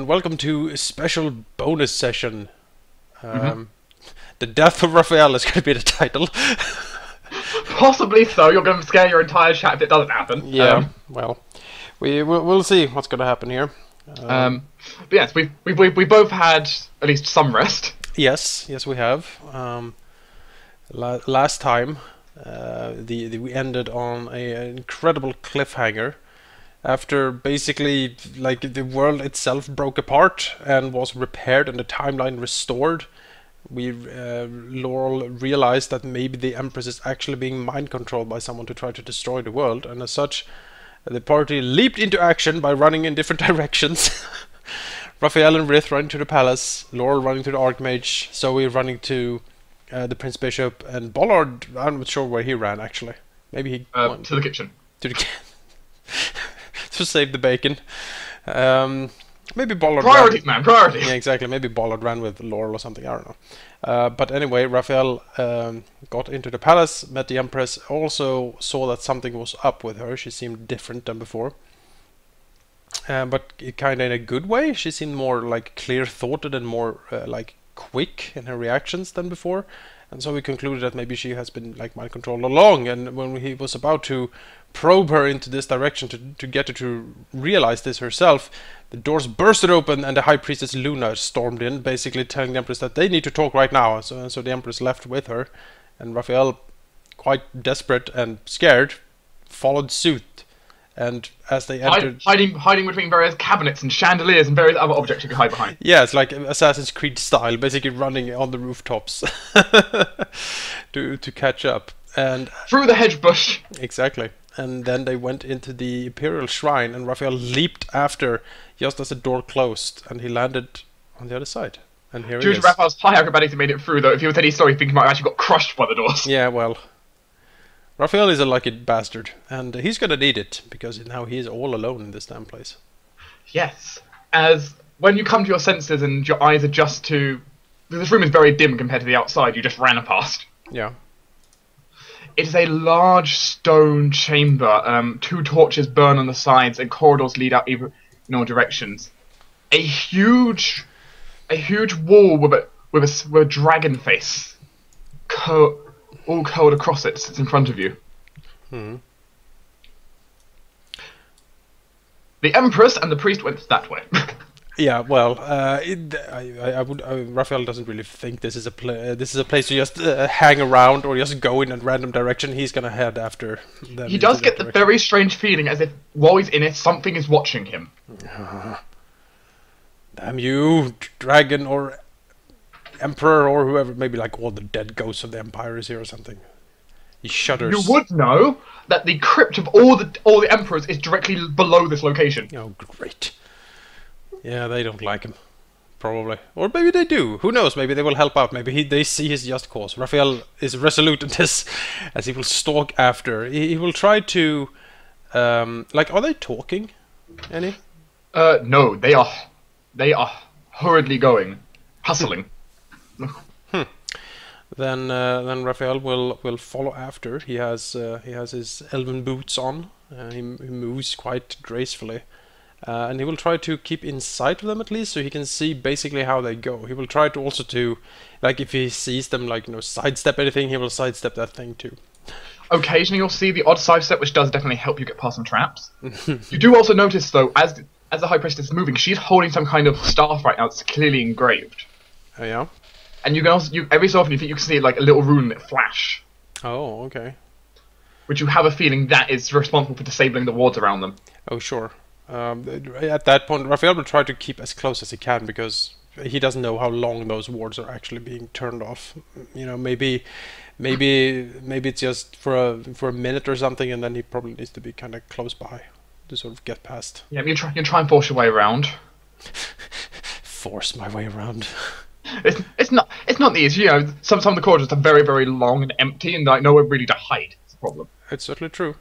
and welcome to a special bonus session. The death of Raphael is going to be the title. Possibly so. You're going to scare your entire chat if it doesn't happen. Yeah, well, we'll see what's going to happen here. But yes, we both had at least some rest. Yes, we have. Last time, we ended on an incredible cliffhanger. After basically, like, the world itself broke apart and was repaired and the timeline restored, Laurel realized that maybe the Empress is actually being mind controlled by someone to try to destroy the world, and as such, the party leaped into action by running in different directions. Raphael and Rith running to the palace, Laurel running to the Archmage, Zoe running to the Prince Bishop, and Bollard, I'm not sure where he ran actually. Maybe he went to the kitchen. To the to save the bacon. Maybe Bollard priorities, man, priorities. Yeah, exactly. Maybe Bollard ran with Laurel or something. I don't know. But anyway, Raphael got into the palace, met the Empress, also saw that something was up with her. She seemed different than before. But kind of in a good way. She seemed more like clear-thoughted and more like quick in her reactions than before. And so we concluded that maybe she has been like mind controlled along. And when he was about to probe her into this direction to get her to realize this herself, the doors bursted open and the High Priestess Luna stormed in, basically telling the Empress that they need to talk right now. So the Empress left with her, and Raphael, quite desperate and scared, followed suit. And as they entered, hiding between various cabinets and chandeliers and various other objects you can hide behind. Yeah, it's like Assassin's Creed style, basically running on the rooftops to catch up. And through the hedge bush. Exactly. And then they went into the Imperial Shrine, and Raphael leaped after just as the door closed, and he landed on the other side. And here he is. Due to Raphael's high acrobatics, he made it through, though. If he was any story, he might have actually got crushed by the doors. Yeah, well, Raphael is a lucky bastard, and he's gonna need it, because now he is all alone in this damn place. Yes. As when you come to your senses and your eyes adjust to... This room is very dim compared to the outside you just ran past. Yeah. It is a large stone chamber. 2 torches burn on the sides, and corridors lead out in all directions. A huge wall with a dragon face, all curled across it, sits in front of you. The Empress and the priest went that way. Yeah, well, Raphael doesn't really think this is a place to just hang around or just go in a random direction. He's gonna head after them. He does get the very strange feeling as if while he's in it, something is watching him. Damn you, dragon or emperor or whoever, maybe like all the dead ghosts of the Empire is here or something. He shudders. You would know that the crypt of all the emperors is directly below this location. Oh, great. Yeah, they don't like him, probably. Or maybe they do. Who knows? Maybe they will help out. Maybe they see his just cause. Raphael is resolute in this, as he will stalk after. He will try to... like, are they talking? Any? No, they are hurriedly going. Hustling. Then Raphael will follow after. He has his elven boots on. He moves quite gracefully. And he will try to keep in sight of them at least, so he can see basically how they go. He will try to also to, like, if he sees them, like, sidestep anything, he will sidestep that thing too. Occasionally you'll see the odd sidestep, which does definitely help you get past some traps. You do also notice, though, as the High Priestess is moving, she's holding some kind of staff right now that's clearly engraved. Oh, yeah? And you can also, every so often you can see, like, a little rune that flash. Oh, okay. Which you have a feeling that is responsible for disabling the wards around them. Oh, sure. At that point, Raphael will try to keep as close as he can, because he doesn't know how long those wards are actually being turned off. Maybe it's just for a minute or something, and then he probably needs to be kind of close by to sort of get past. Yeah, you try and force your way around. Force my way around. It's not the easy. Some of the corridors are very, very long and empty, and like nowhere really to hide. It's a problem. It's certainly true.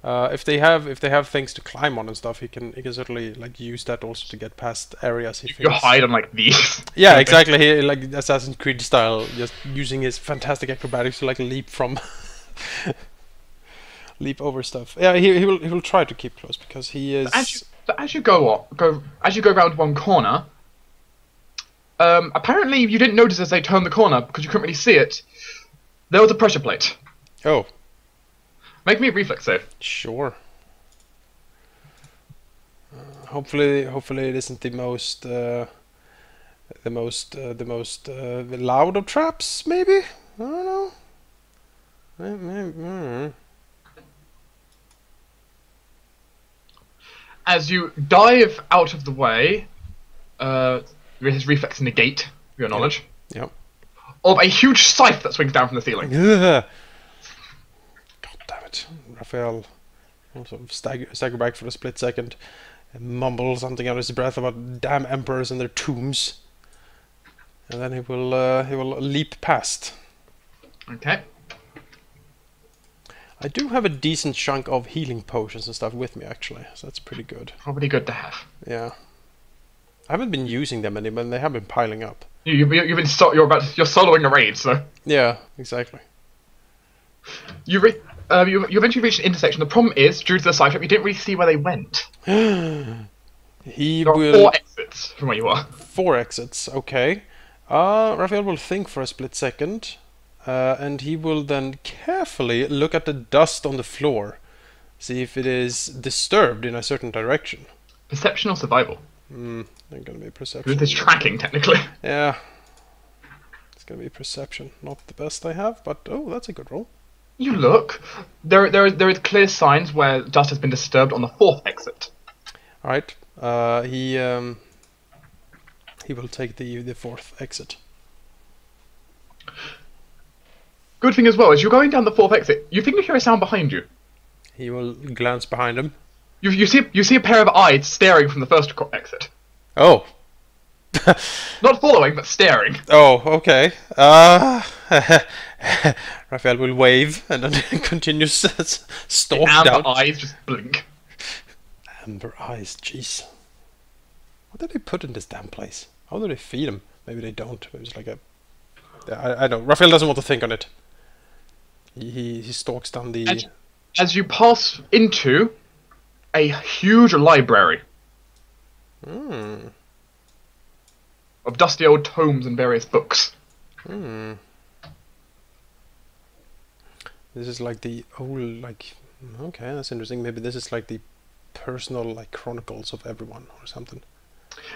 If they have things to climb on and stuff, he can certainly like use that also to get past areas. You hide on like these. Yeah, exactly. He, like Assassin's Creed style, just using his fantastic acrobatics to like leap from, leap over stuff. Yeah, he will try to keep close because he is. But as you go around one corner, apparently you didn't notice as they turned the corner because you couldn't really see it. There was a pressure plate. Oh. Make me a reflex save. Sure. Hopefully it isn't the most loud of traps. Maybe, I don't know. As you dive out of the way, his reflex negate your knowledge. Yep. Of a huge scythe that swings down from the ceiling. God damn it, Raphael. Also stagger back for a split second. Mumble something out of his breath about damn emperors and their tombs, and then he will leap past. Okay. I do have a decent chunk of healing potions and stuff with me actually, so that's pretty good. Probably good to have. Yeah, I haven't been using them any, but they have been piling up. You're soloing a raid, so Yeah, exactly. you eventually reach an intersection. The problem is, due to the side trap, you didn't really see where they went. He There are will 4 exits from where you are. 4 exits. Okay. Raphael will think for a split second, and he will then carefully look at the dust on the floor, see if it is disturbed in a certain direction. Perception or survival? They're gonna be perception. With this tracking, technically. Yeah. It's gonna be perception. Not the best I have, but oh, that's a good roll. You look. There is clear signs where dust has been disturbed on the 4th exit. All right. He will take the 4th exit. Good thing as well is you're going down the 4th exit. You think you hear a sound behind you. He will glance behind him. You see a pair of eyes staring from the first exit. Oh. Not following, but staring. Oh, okay. Raphael will wave and then continues stalk The amber down. eyes just blink. Amber eyes, jeez. What do they put in this damn place? How do they feed him? Maybe they don't. Maybe it's like a... I don't know. Raphael doesn't want to think on it. He stalks down the... As you pass into a huge library of dusty old tomes and various books. This is like the old, like... Okay, that's interesting. Maybe this is like the personal, like, chronicles of everyone or something.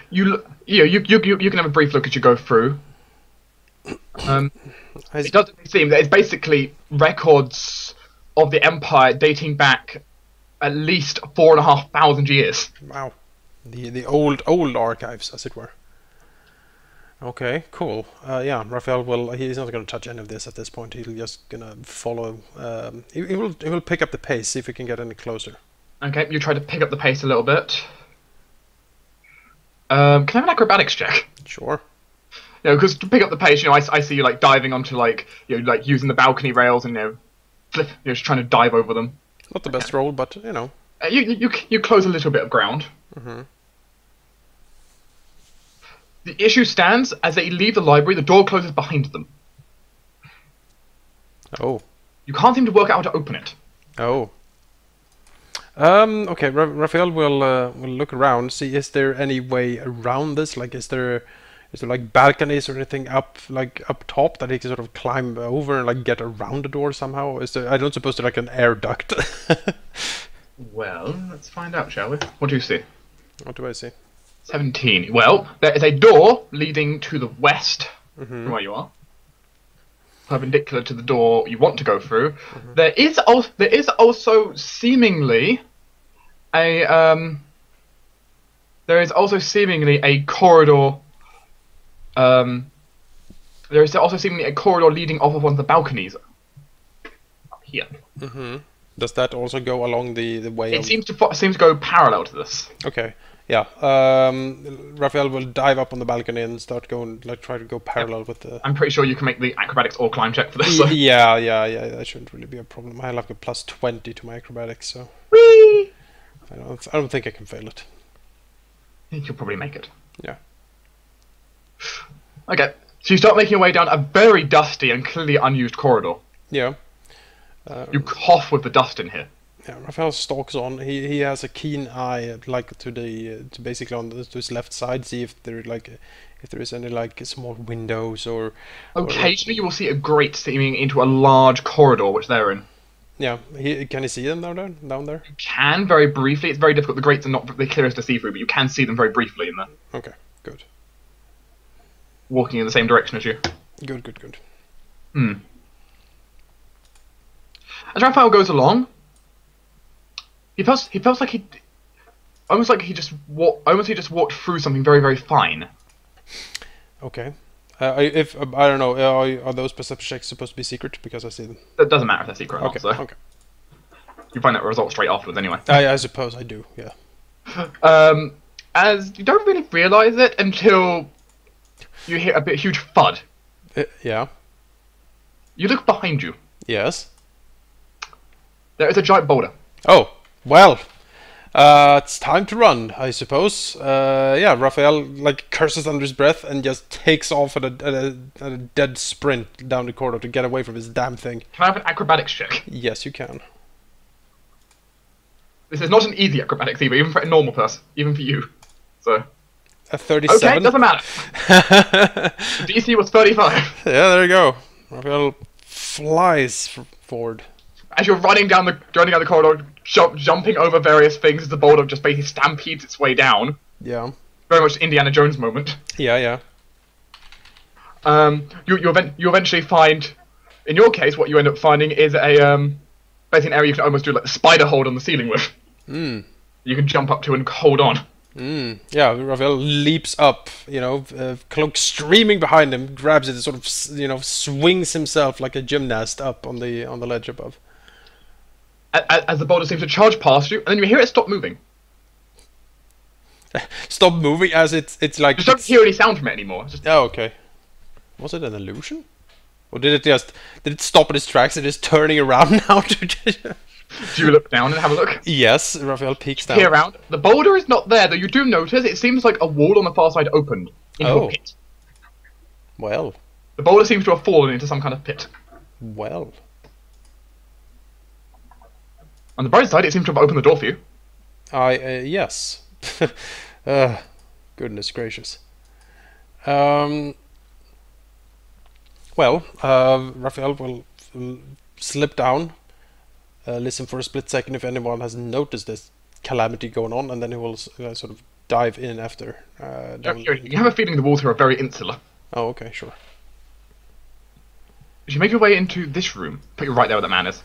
You can have a brief look as you go through. It doesn't seem that it's basically records of the Empire dating back at least 4,500 years. Wow, the old archives, as it were. Okay, cool. Yeah, Raphael he's not going to touch any of this at this point. He's just going to follow. He will pick up the pace, see if he can get any closer. Okay, you try to pick up the pace a little bit. Can I have an acrobatics check? Sure. You know, because to pick up the pace, I see you like diving onto like using the balcony rails and just trying to dive over them. Not the best roll, but you know. You close a little bit of ground. The issue stands as they leave the library. The door closes behind them. Oh. You can't seem to work out how to open it. Oh. Okay, Raphael will look around, see is there any way around this? Like, is there like balconies or anything up top that he can sort of climb over and like get around the door somehow? Is there? I don't suppose there's like an air duct. Well, let's find out, shall we? What do you see? What do I see? 17. Well, there is a door leading to the west from where you are, perpendicular to the door you want to go through. There is also seemingly a corridor. There is also seemingly a corridor leading off of one of the balconies up here. Does that also go along the way? It seems to go parallel to this. Okay. Yeah. Raphael will dive up on the balcony and start going, like, try to go parallel with the... I'm pretty sure you can make the acrobatics or climb check for this. So. Yeah, that shouldn't really be a problem. I have like a plus 20 to my acrobatics, so... Whee! I don't think I can fail it. You'll probably make it. Yeah. Okay, so you start making your way down a very dusty and clearly unused corridor. Yeah. You cough with the dust in here. Yeah, Raphael stalks on. He has a keen eye, like to basically to his left side, see if there if there is any like small windows or like Occasionally, you will see a grate steaming into a large corridor which they're in. yeah. Can he see them down there? You can very briefly. It's very difficult. The grates are not the clearest to see through, but you can see them very briefly in there, Okay, good, walking in the same direction as you. good. Hmm. As Raphael goes along, he feels like he almost like he just walked through something very, very fine. Okay. If I don't know, are those perception checks supposed to be secret? Because I see them. It doesn't matter if they're secret or Okay, not. So okay. you find that result straight afterwards anyway. I suppose I do. Yeah. As you don't really realise it until you hear a huge thud. Yeah. You look behind you. Yes. There is a giant boulder. Oh well. It's time to run, I suppose. Yeah, Raphael like curses under his breath and just takes off at a dead sprint down the corridor to get away from this damn thing. Can I have an acrobatics check? Yes, you can. This is not an easy acrobatics either, even for a normal person, even for you. So A 37. okay, doesn't matter. The DC was 35. Yeah, there you go. Raphael flies forward. As you're running down the corridor, jumping over various things, as the boulder just basically stampedes its way down. Yeah. Very much Indiana Jones moment. Yeah. You eventually find, in your case, what you end up finding is a basically an area you can almost do like the spider hold on the ceiling with. Mm. You can jump up to and hold on. Yeah, Raphael leaps up, cloak streaming behind him, grabs it, and sort of, swings himself like a gymnast up on the ledge above. As the boulder seems to charge past you, and then you hear it stop moving. Stop moving as it's like. You just don't hear any sound from it anymore. It's just, Oh, okay. Was it an illusion? Or did it stop in its tracks and is turning around now to do you look down and have a look? Yes, Raphael peeks down. Peer around. The boulder is not there, though you do notice it seems like a wall on the far side opened into a pit. Well. The boulder seems to have fallen into some kind of pit. Well. On the bright side, it seems to have opened the door for you. Yes. Goodness gracious. Raphael will slip down, listen for a split second if anyone has noticed this calamity going on, and then he will sort of dive in after. You have a feeling the walls here are very insular. Oh, okay, sure. As you make your way into this room, put you right there where the man is.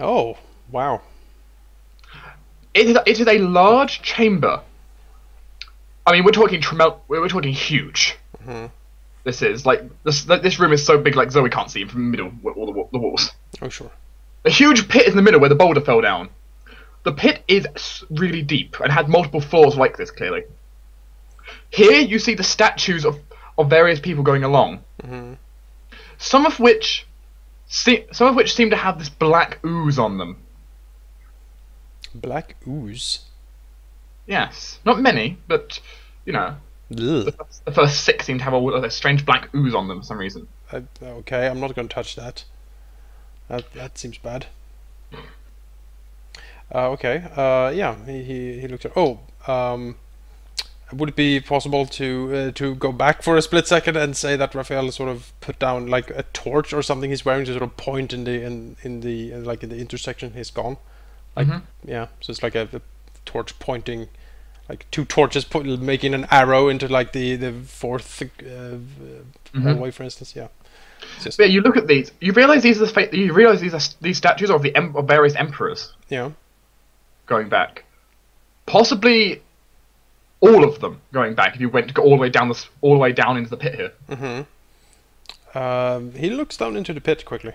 Oh, wow. It is a large chamber. I mean, we're talking huge. Mm-hmm. This is like this room is so big, like Zoe can't see from the middle with all the walls. Oh, sure. A huge pit in the middle where the boulder fell down. The pit is really deep and had multiple floors like this. Clearly, here you see the statues of various people going along. Mm-hmm. Some of which seem to have this black ooze on them. Black ooze? Yes, not many, but the first 6 seem to have a strange black ooze on them for some reason. Okay, I'm not going to touch that. That seems bad. Okay. Yeah. He looked at. Oh. Would it be possible to go back for a split second and say that Raphael sort of put down like a torch or something he's wearing to sort of point in the intersection he's gone? Like yeah. So it's like a torch pointing, like 2 torches making an arrow into like the fourth hallway, for instance. Yeah. Yeah, you look at these. You realize these are these statues of of various emperors. Yeah. Going back, possibly all of them going back. If you went to go all the way down into the pit here. Mm-hmm. He looks down into the pit quickly.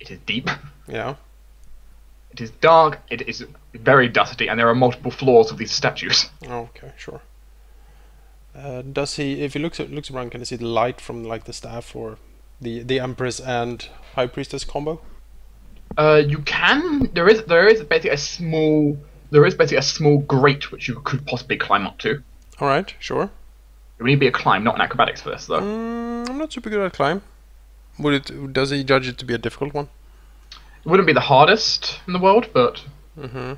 It is deep. Yeah. It is dark. It is very dusty, and there are multiple floors of these statues. Okay, sure. Does he? If he looks around, can he see the light from like the staff or the empress and high priestess combo? You can. There is basically a small. There is basically a small grate which you could possibly climb up to. All right, sure. It would need to be a climb, not an acrobatics for this, though. I'm not super good at climb. Does he judge it to be a difficult one? It wouldn't be the hardest in the world, but Mm-hmm.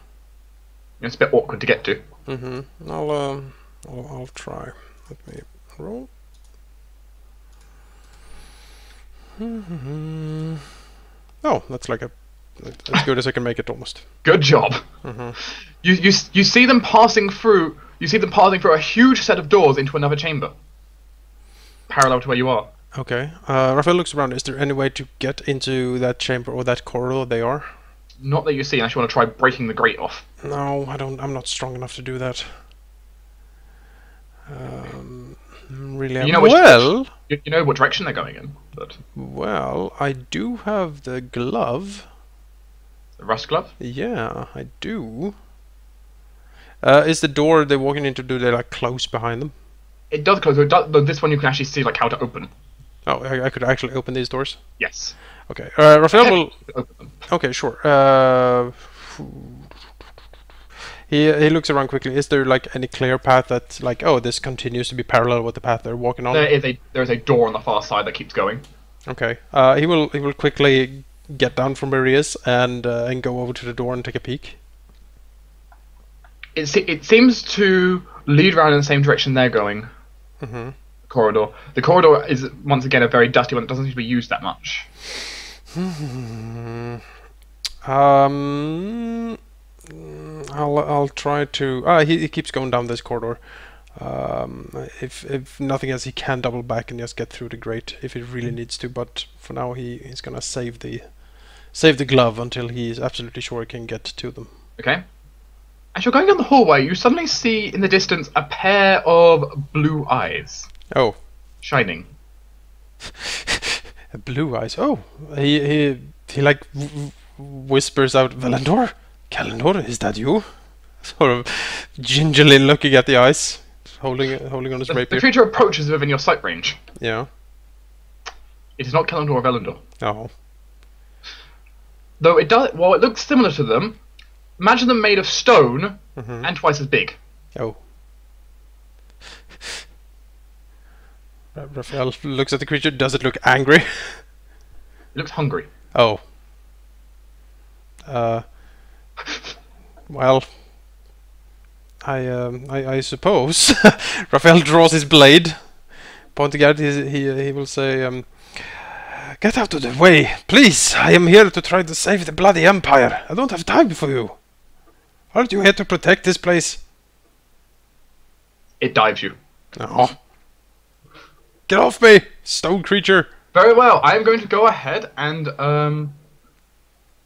it's a bit awkward to get to. Mm-hmm. I'll try. Let me roll. Mm-hmm. Oh, that's like as good as I can make it almost. Good job. Mm-hmm. You see them passing through. You see them passing through a huge set of doors into another chamber, parallel to where you are. Okay. Raphael looks around. Is there any way to get into that chamber or that corridor they are? Not that you see, unless you want to try breaking the grate off. No, I don't. I'm not strong enough to do that. Really. You know you know what direction they're going in, but Well, I do have the glove. the rust glove. Yeah, I do. Is the door they're walking into, do they like close behind them? It does close. Though this one you can actually see like how to open. Oh, I could actually open these doors? Yes. Okay. Raphael will... Open them. Okay, sure. He looks around quickly. Is there like any clear path that's like, oh, this continues to be parallel with the path they're walking on? There is a door on the far side that keeps going. Okay. He will quickly get down from where he is and go over to the door and take a peek. It seems to lead around in the same direction they're going. Mm-hmm. Corridor. The corridor is once again a very dusty one. It doesn't seem to be used that much. I'll try to. He keeps going down this corridor. If nothing else, he can double back and just get through the grate if he really needs to. But for now, he's gonna save the glove until he's absolutely sure he can get to them. Okay. As you're going down the hallway, you suddenly see in the distance a pair of blue eyes Oh, shining. blue eyes. Oh, he like whispers out, Valandor, Kalendor, is that you? Sort of gingerly looking at the eyes, holding on his The rapier. creature approaches within your sight range. Yeah. It is not Kalendor or Velendor. Oh. Though it does, while it looks similar to them, imagine them made of stone Mm-hmm. and twice as big. Oh. Raphael looks at the creature. Does it look angry? It looks hungry. Oh. Well, I suppose. Raphael draws his blade, pointing at it. He will say, "Get out of the way, please! I am here to try to save the bloody empire. I don't have time for you. Aren't you here to protect this place?" It dives you. Oh. Get off me, stone creature! Very well. I am going to go ahead and a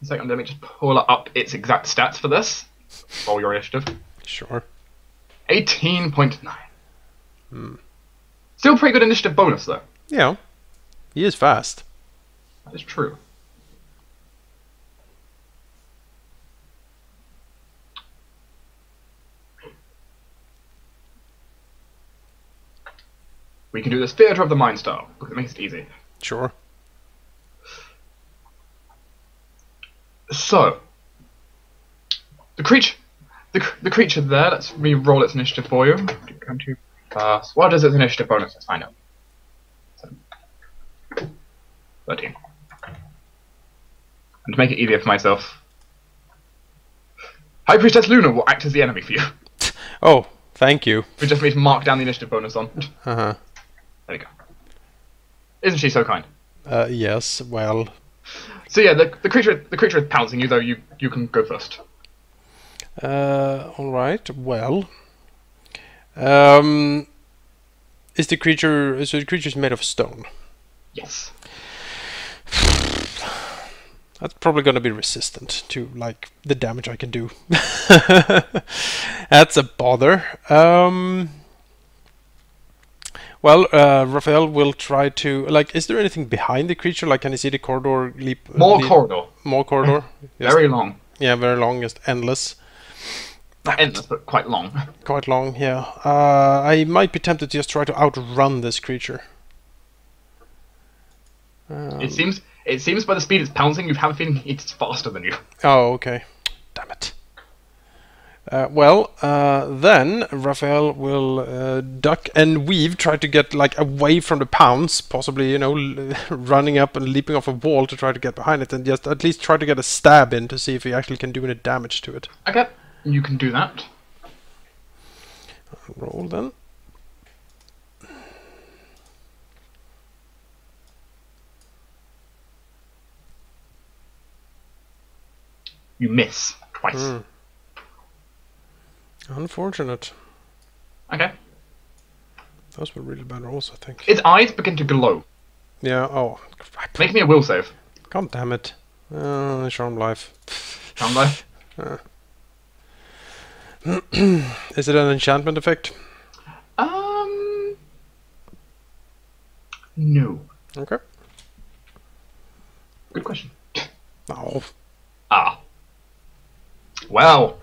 second. Let me just pull up its exact stats for this. Roll your initiative. Sure. 18.9. Still pretty good initiative bonus though. Yeah. He is fast. That is true. We can do this theatre of the mind style because it makes it easy. Sure. So, the creature there. Let's re-roll its initiative for you. Come to pass. What is its initiative bonus? Let's find out. 13. And to make it easier for myself, High Priestess Luna will act as the enemy for you. Oh, thank you. We just need to mark down the initiative bonus on. Uh-huh. There we go. Isn't she so kind? Yes, well... So yeah, the creature is pouncing you, though you can go first. Alright, well... Is the creature's made of stone? Yes. That's probably gonna be resistant to, like, the damage I can do. That's a bother. Well, Raphael will try to... Like, is there anything behind the creature? Like, can you see the corridor leap? Corridor. More corridor? Yes. Very long. Yeah, very long, just endless. Not endless, but quite long. Quite long, yeah. I might be tempted to just try to outrun this creature. It seems by the speed it's pouncing, you have a feeling it's faster than you. Oh, okay. Damn it. Then Raphael will duck and weave, try to get like away from the pounce, possibly, running up and leaping off a wall to try to get behind it, and just at least try to get a stab in to see if he actually can do any damage to it. Okay, you can do that. Roll then. You miss twice. Mm. Unfortunate. Okay. Those were really bad rolls, I think. Its eyes begin to glow. Yeah, oh, crap. Make me a will save. God damn it. Charm life. Charm life? Is it an enchantment effect? No. Okay. Good question. Oh. Ah. Well.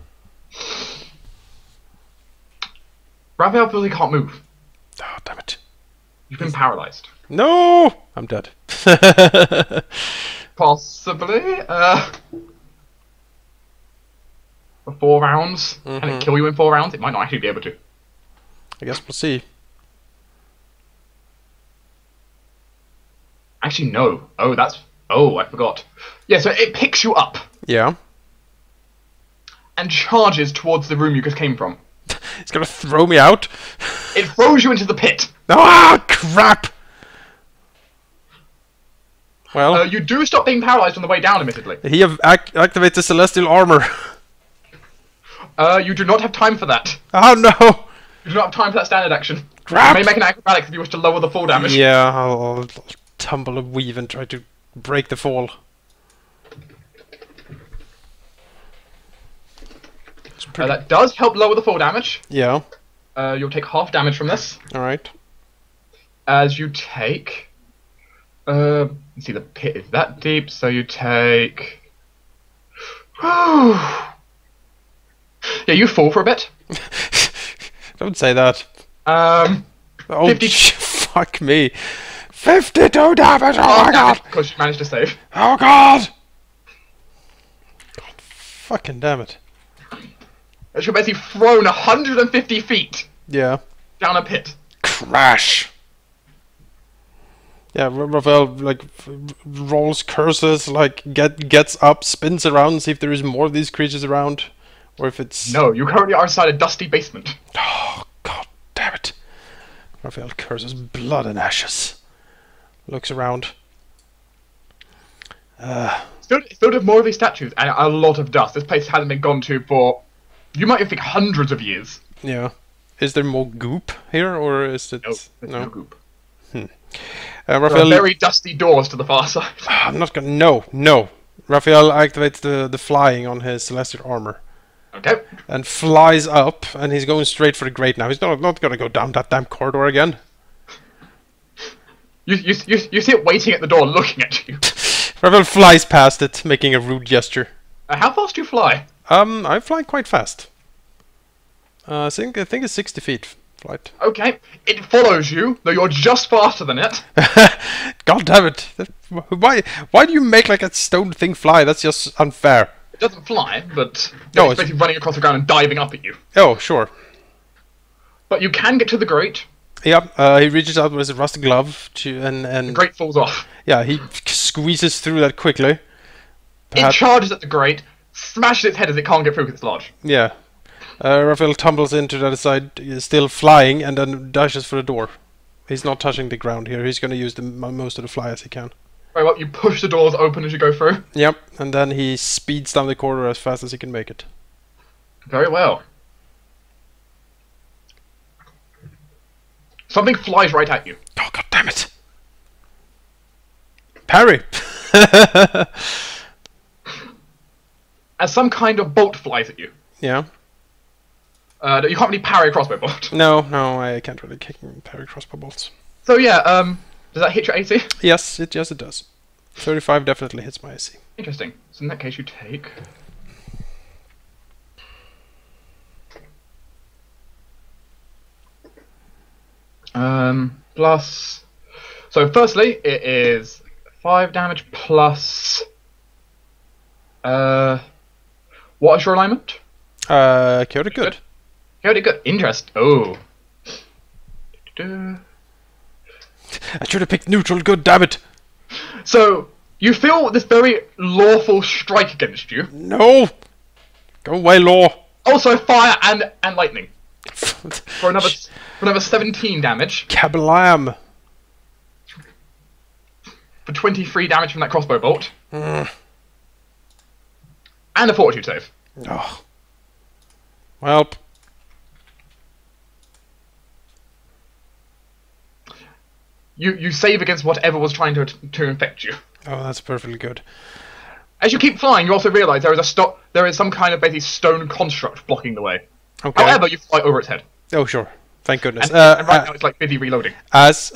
Raphael feels he can't move. Oh, damn it. You've been paralyzed. No! I'm dead. Possibly. For 4 rounds. Can it kill you in 4 rounds? It might not actually be able to. I guess we'll see. Actually, no. Oh, that's... Oh, I forgot. Yeah, so it picks you up Yeah. and charges towards the room you just came from. It's gonna throw me out. It throws you into the pit. Ah, crap! Well, You do stop being paralyzed on the way down, admittedly. he activates the celestial armor. You do not have time for that. Oh no! You do not have time for that standard action. Crap! You may make an acrobatics if you wish to lower the fall damage. Yeah, I'll tumble and weave and try to break the fall. That does help lower the fall damage. Yeah. You'll take half damage from this. Alright. As you take... let's see, the pit is that deep, so you take... Yeah, you fall for a bit. Don't say that. Oh, 50... fuck me. 52 damage! Oh my god! Because you managed to save. Oh god! God fucking damn it. You're basically thrown 150 feet Yeah. down a pit. Crash! Yeah, Raphael like rolls curses, like gets up, spins around, see if there is more of these creatures around, or if it's... No, you currently are inside a dusty basement. Oh god damn it! Raphael curses blood and ashes. Looks around. Still with more of these statues and a lot of dust. This place hasn't been gone to for, you might even think, hundreds of years. Yeah. Is there more goop here, or is it... No, there's no goop. There Raphael... are very dusty doors to the far side. I'm not gonna... No. Raphael activates the flying on his celestial armor. Okay. And flies up, and he's going straight for the grate now. He's not gonna go down that damn corridor again. You see it waiting at the door looking at you. Raphael flies past it, making a rude gesture. How fast do you fly? I fly quite fast. I think it's 60 feet flight. Okay. It follows you, though you're just faster than it. God damn it! Why do you make like a stone thing fly? That's just unfair. It doesn't fly, but No, it's basically running across the ground and diving up at you. Oh, sure. But you can get to the grate. Yeah, he reaches out with his rusty glove and The grate falls off. yeah, he squeezes through that quickly. It charges at the grate, smashes its head as it can't get through because it's large. Yeah. Raphael tumbles into the other side, still flying, and then dashes for the door. He's not touching the ground here. He's going to use the most of the fly as he can. Very well, you push the doors open as you go through. Yep, and then he speeds down the corridor as fast as he can make it. Very well. Something flies right at you. Oh, god damn it! Parry! As some kind of bolt flies at you. Yeah. You can't really parry a crossbow bolt. No, I can't really parry crossbow bolts. So yeah, does that hit your AC? Yes, it does. 35 definitely hits my AC. Interesting. So in that case you take... plus... So firstly, it is 5 damage plus... what is your alignment? Chaotic good. Chaotic good. Interest. Oh. I should have picked neutral good, damn it! So, you feel this very lawful strike against you. No! Go away, law! Also fire and lightning. For another 17 damage. Kablam! For 23 damage from that crossbow bolt. Mm. And a fortitude save. Oh. Well. You save against whatever was trying to infect you. Oh, that's perfectly good. As you keep flying, you also realise there is some kind of basically stone construct blocking the way. Okay. However, you fly over its head. Oh, sure. Thank goodness. And right now it's like busy reloading. As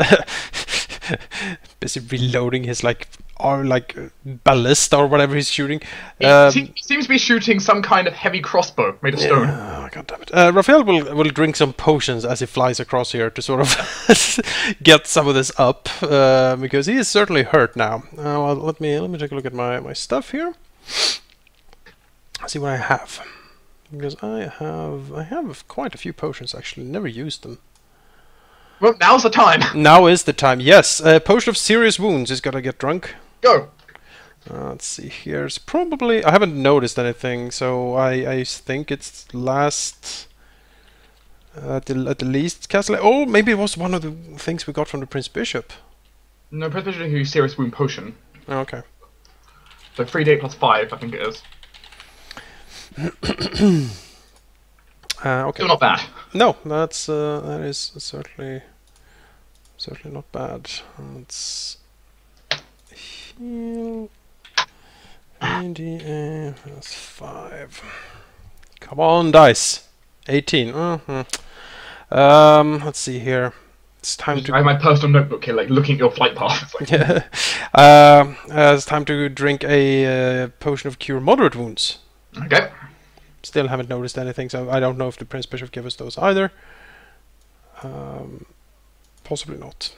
busy reloading his ballista or whatever he's shooting. He seems to be shooting some kind of heavy crossbow made of stone. Oh, God damn it. Raphael will drink some potions as he flies across here to sort of get some of this up, because he is certainly hurt now. Well, let me take a look at my stuff here. See what I have. Because I have quite a few potions actually, never used them. Well, now's the time. Now is the time, yes. Potion of serious wounds is gonna get drunk. Go. Let's see here. It's probably... I haven't noticed anything, so I think it's last... at the least castle... Oh, maybe it was one of the things we got from the Prince Bishop. No, Prince Bishop is serious wound potion. Oh, okay. So 3d8 plus 5, I think it is. Okay. Still not bad. No, that is certainly not bad. Let's heal. That's 5. Come on, dice. 18. Let's see here. It's time to... I have my personal notebook here, like looking at your flight path. Like... Yeah. It's time to drink a potion of cure moderate wounds. Okay. Still haven't noticed anything, so I don't know if the Prince Bishop gave us those either. Possibly not.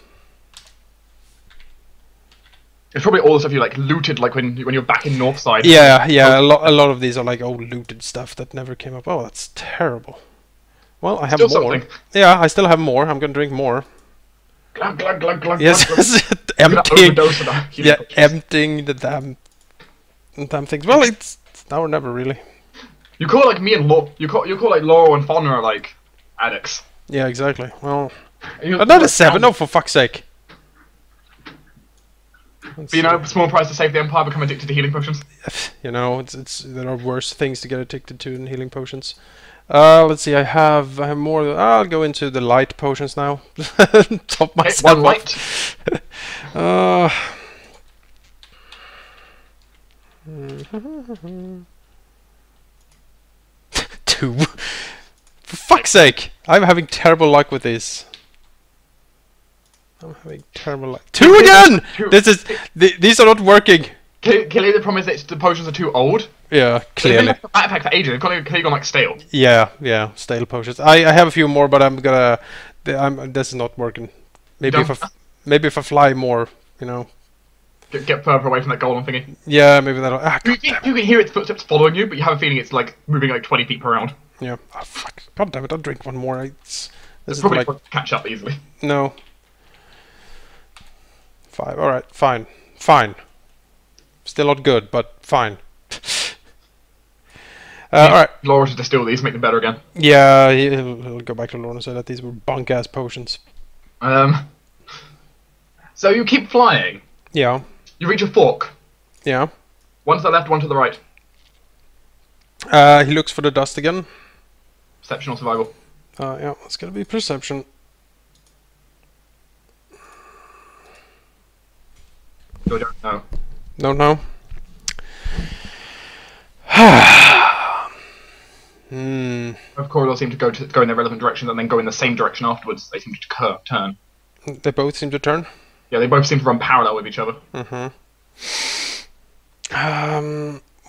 It's probably all the stuff you like looted, like when you're back in Northside. Yeah, yeah. A lot of these are like old looted stuff that never came up. Oh, that's terrible. Well, I have Still more. something. Yeah, I still have more. I'm gonna drink more. Glug, glug, glug, glug, Yes, glug, glug. emptying. Yeah, Potions. emptying the damn things. Well, it's now or never, really. You call like me and you call like Laurel and Fauna like addicts. Yeah, exactly. Well, You- another 7. Oh, for fuck's sake. But you know, small price to save the Empire, become addicted to healing potions. You know, there are worse things to get addicted to than healing potions. Let's see. I have more. I'll go into the light potions now. Top myself One light. Two. For fuck's sake! I'm having terrible luck with these. I'm having terrible luck. 2 again! Two. These are not working. Clearly, the problem is that the potions are too old. Yeah, clearly. They've been in backpack for ages. They've clearly gone like stale. Yeah, stale potions. I have a few more, but I'm gonna. This is not working. Maybe if I fly more, you know. Get further away from that golden thingy. Yeah, maybe that'll. You can hear its footsteps following you, but you have a feeling it's like moving like 20 feet per round. Yeah. Oh fuck! God damn it! I'll drink one more. This is Probably like catch up easily. no. 5. All right. Fine. Still not good, but fine. All right. Laura should distill these, make them better again. Yeah, he'll go back to Lorne and say that these were bunk ass potions. So you keep flying. Yeah. You reach a fork. Yeah. One to the left, one to the right. He looks for the dust again. Perception or survival. Yeah, it's gonna be perception. You don't know. No. Both corridors seem to go in their relevant directions and then go in the same direction afterwards. They seem to turn. They both seem to turn. Yeah, they both seem to run parallel with each other.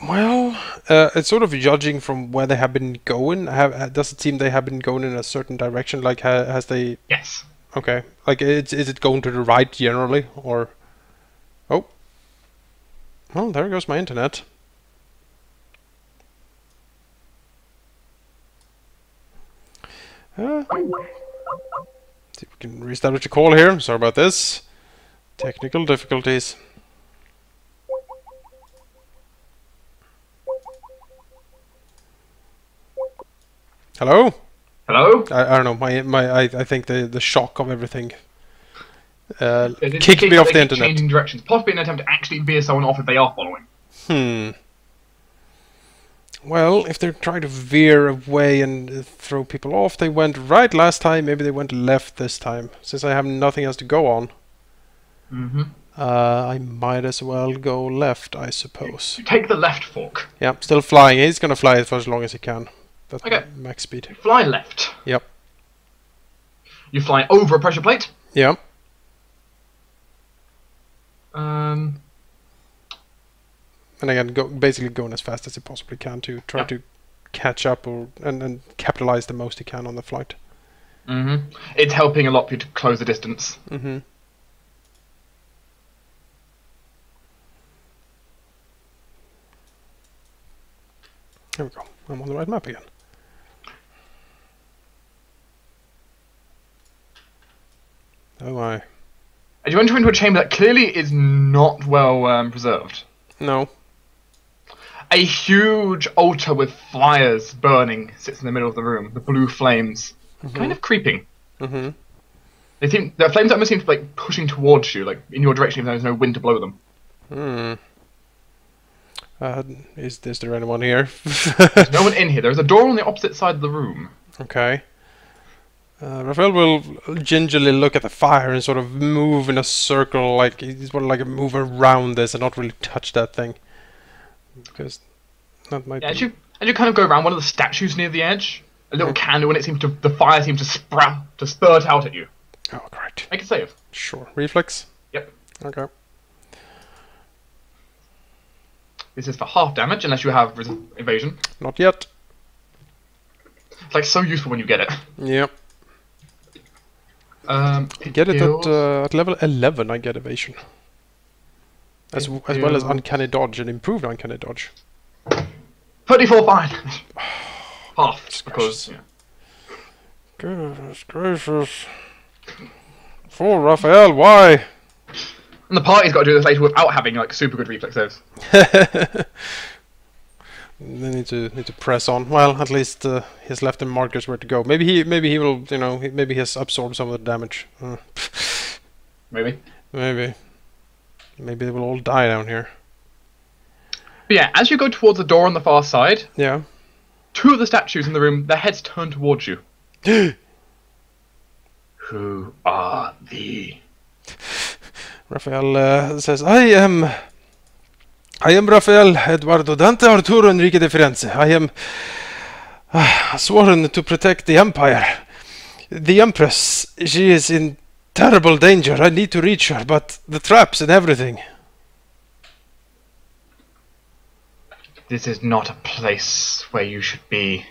Well, it's sort of judging from where they have been going. Does it seem they have been going in a certain direction? Like, has they? Yes. Okay. Like, is it going to the right generally, or? Oh. Well, there goes my internet. See if we can reestablish the call here. Sorry about this. Technical difficulties. Hello? Hello? I don't know. I think the shock of everything It's kicked indicating me off that the they keep internet. changing directions, possibly in an attempt to actually veer someone off if they are following. Well, if they're trying to veer away and throw people off, they went right last time. Maybe they went left this time. Since I have nothing else to go on, I might as well go left, I suppose. You take the left fork. Yeah, still flying. He's gonna fly it for as long as he can. That's Okay. max speed. Fly left. Yep. You fly over a pressure plate. Yep. And again, basically going as fast as he possibly can to try to catch up and capitalize the most he can on the flight. It's helping a lot for you to close the distance. There we go. I'm on the right map again. Oh my. And you enter into a chamber that clearly is not well preserved. No. A huge altar with fires burning sits in the middle of the room. The blue flames, kind of creeping. The flames almost seem to be like pushing towards you, like in your direction, even though there's no wind to blow them. Is there anyone here? There's no one in here. There's a door on the opposite side of the room. Okay. Raphael will gingerly look at the fire and sort of move in a circle, like he's want to like move around this and not really touch that thing, because that might. Yeah, as you kind of go around one of the statues near the edge, a little candle, and the fire seems to spurt out at you. Oh, great. Make a save. Sure. Reflex. Yep. Okay. This is for half damage, unless you have evasion. Not yet. It's like so useful when you get it. Yep. Get it at level 11. I get evasion, as well as uncanny dodge and improved uncanny dodge. 34 fine. Half, because Goodness gracious. For Raphael, why? And the party's got to do this later without having like super good reflex saves. They need to press on. Well, at least his left and markers where to go. Maybe he will, maybe he has absorbed some of the damage. Maybe they will all die down here. But yeah, as you go towards the door on the far side, Yeah. two of the statues in the room, their heads turn towards you. Who are thee? Raphael says, I am Raphael Eduardo Dante Arturo Enrique de Firenze. I am sworn to protect the Empire. The Empress, she is in terrible danger. I need to reach her, but the traps and everything. This is not a place where you should be.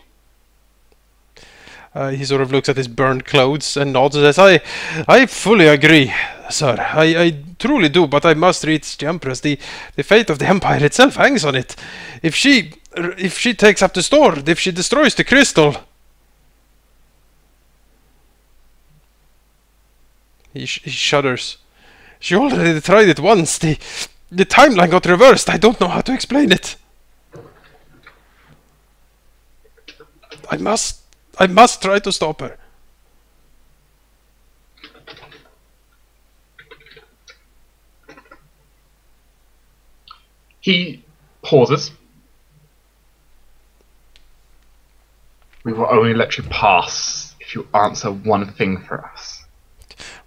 He sort of looks at his burned clothes and nods and says, I fully agree, sir. I truly do, but I must reach the Empress. The fate of the Empire itself hangs on it. If she takes up the sword, if she destroys the crystal... He shudders. She already tried it once. The timeline got reversed. I don't know how to explain it. I must try to stop her. He pauses. We will only let you pass if you answer one thing for us.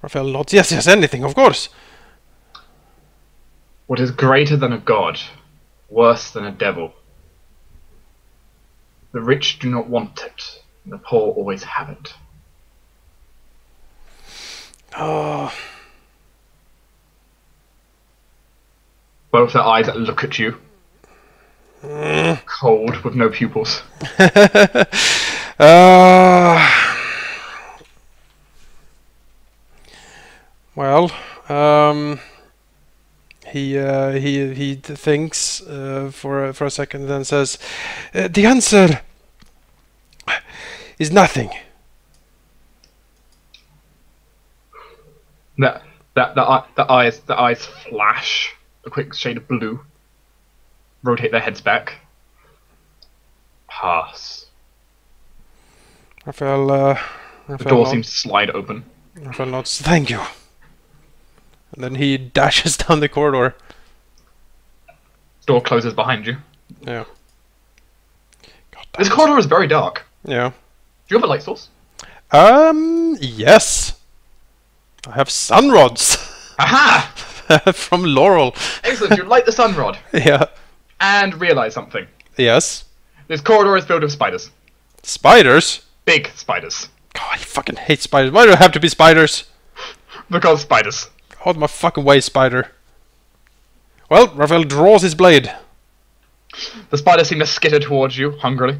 Raphael nods. Yes, anything, of course. What is greater than a god, worse than a devil? The rich do not want it, and the poor always have it. Both their eyes look at you. Cold, with no pupils. Well, he thinks for a second, and then says, "The answer is nothing. The eyes flash a quick shade of blue. Rotate their heads back. Pass. Raphael, The door seems to slide open. Raphael nods, thank you. And then he dashes down the corridor. Door closes behind you. Yeah. God damn This it. corridor is very dark. Yeah. Do you have a light source? Yes. I have sun rods. Aha! From Laurel. Excellent, you light the sun rod. Yeah. And realise something. Yes. This corridor is filled with spiders. Spiders? Big spiders. God, I fucking hate spiders. Why do I have to be spiders? Because spiders. Out my fucking way, spider. Well, Raphael draws his blade. The spiders seem to skitter towards you, hungrily.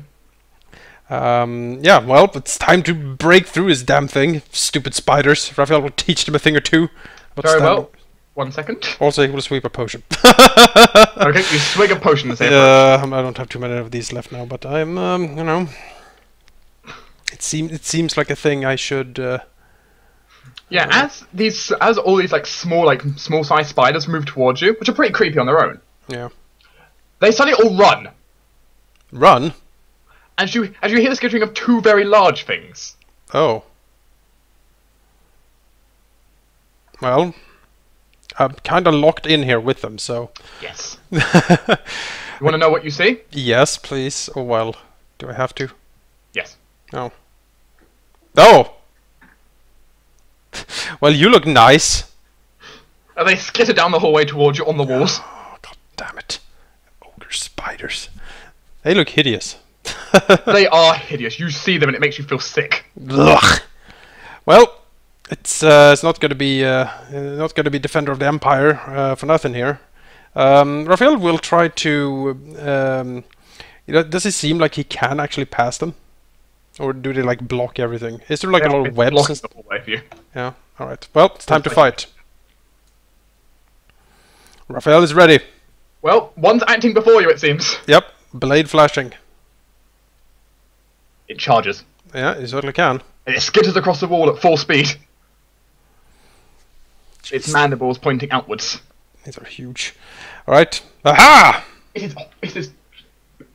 Yeah, well, it's time to break through this damn thing. Stupid spiders. Raphael will teach them a thing or two. Very well. 1 second. Also, he will sweep a potion. Okay, you swig a potion the same approach. I don't have too many of these left now, but I'm, you know... It seems like a thing I should... Yeah, as all these small sized spiders move towards you, which are pretty creepy on their own, Yeah. they suddenly all run. Run? As you hear the skittering of two very large things. Oh. Well, I'm kind of locked in here with them, so... Yes. You want to know what you see? Yes, please. Oh, well. Do I have to? Yes. Oh. Oh! Well, you look nice. They skitter down the hallway towards you on the walls. Oh, god damn it. Ogre spiders. They look hideous. They are hideous. You see them and it makes you feel sick. Ugh. Well, it's not going to be Defender of the Empire for nothing here. Raphael will try to. Does it seem like he can actually pass them, or do they like block everything? Is there like a lot of webs? Blocking the hallway for you. Yeah. All right. Well, it's time to fight. Raphael is ready. Well, one's acting before you, it seems. Yep. Blade flashing. It charges. Yeah, it certainly can. And it skitters across the wall at full speed. Its mandibles pointing outwards. These are huge. All right. Aha! It is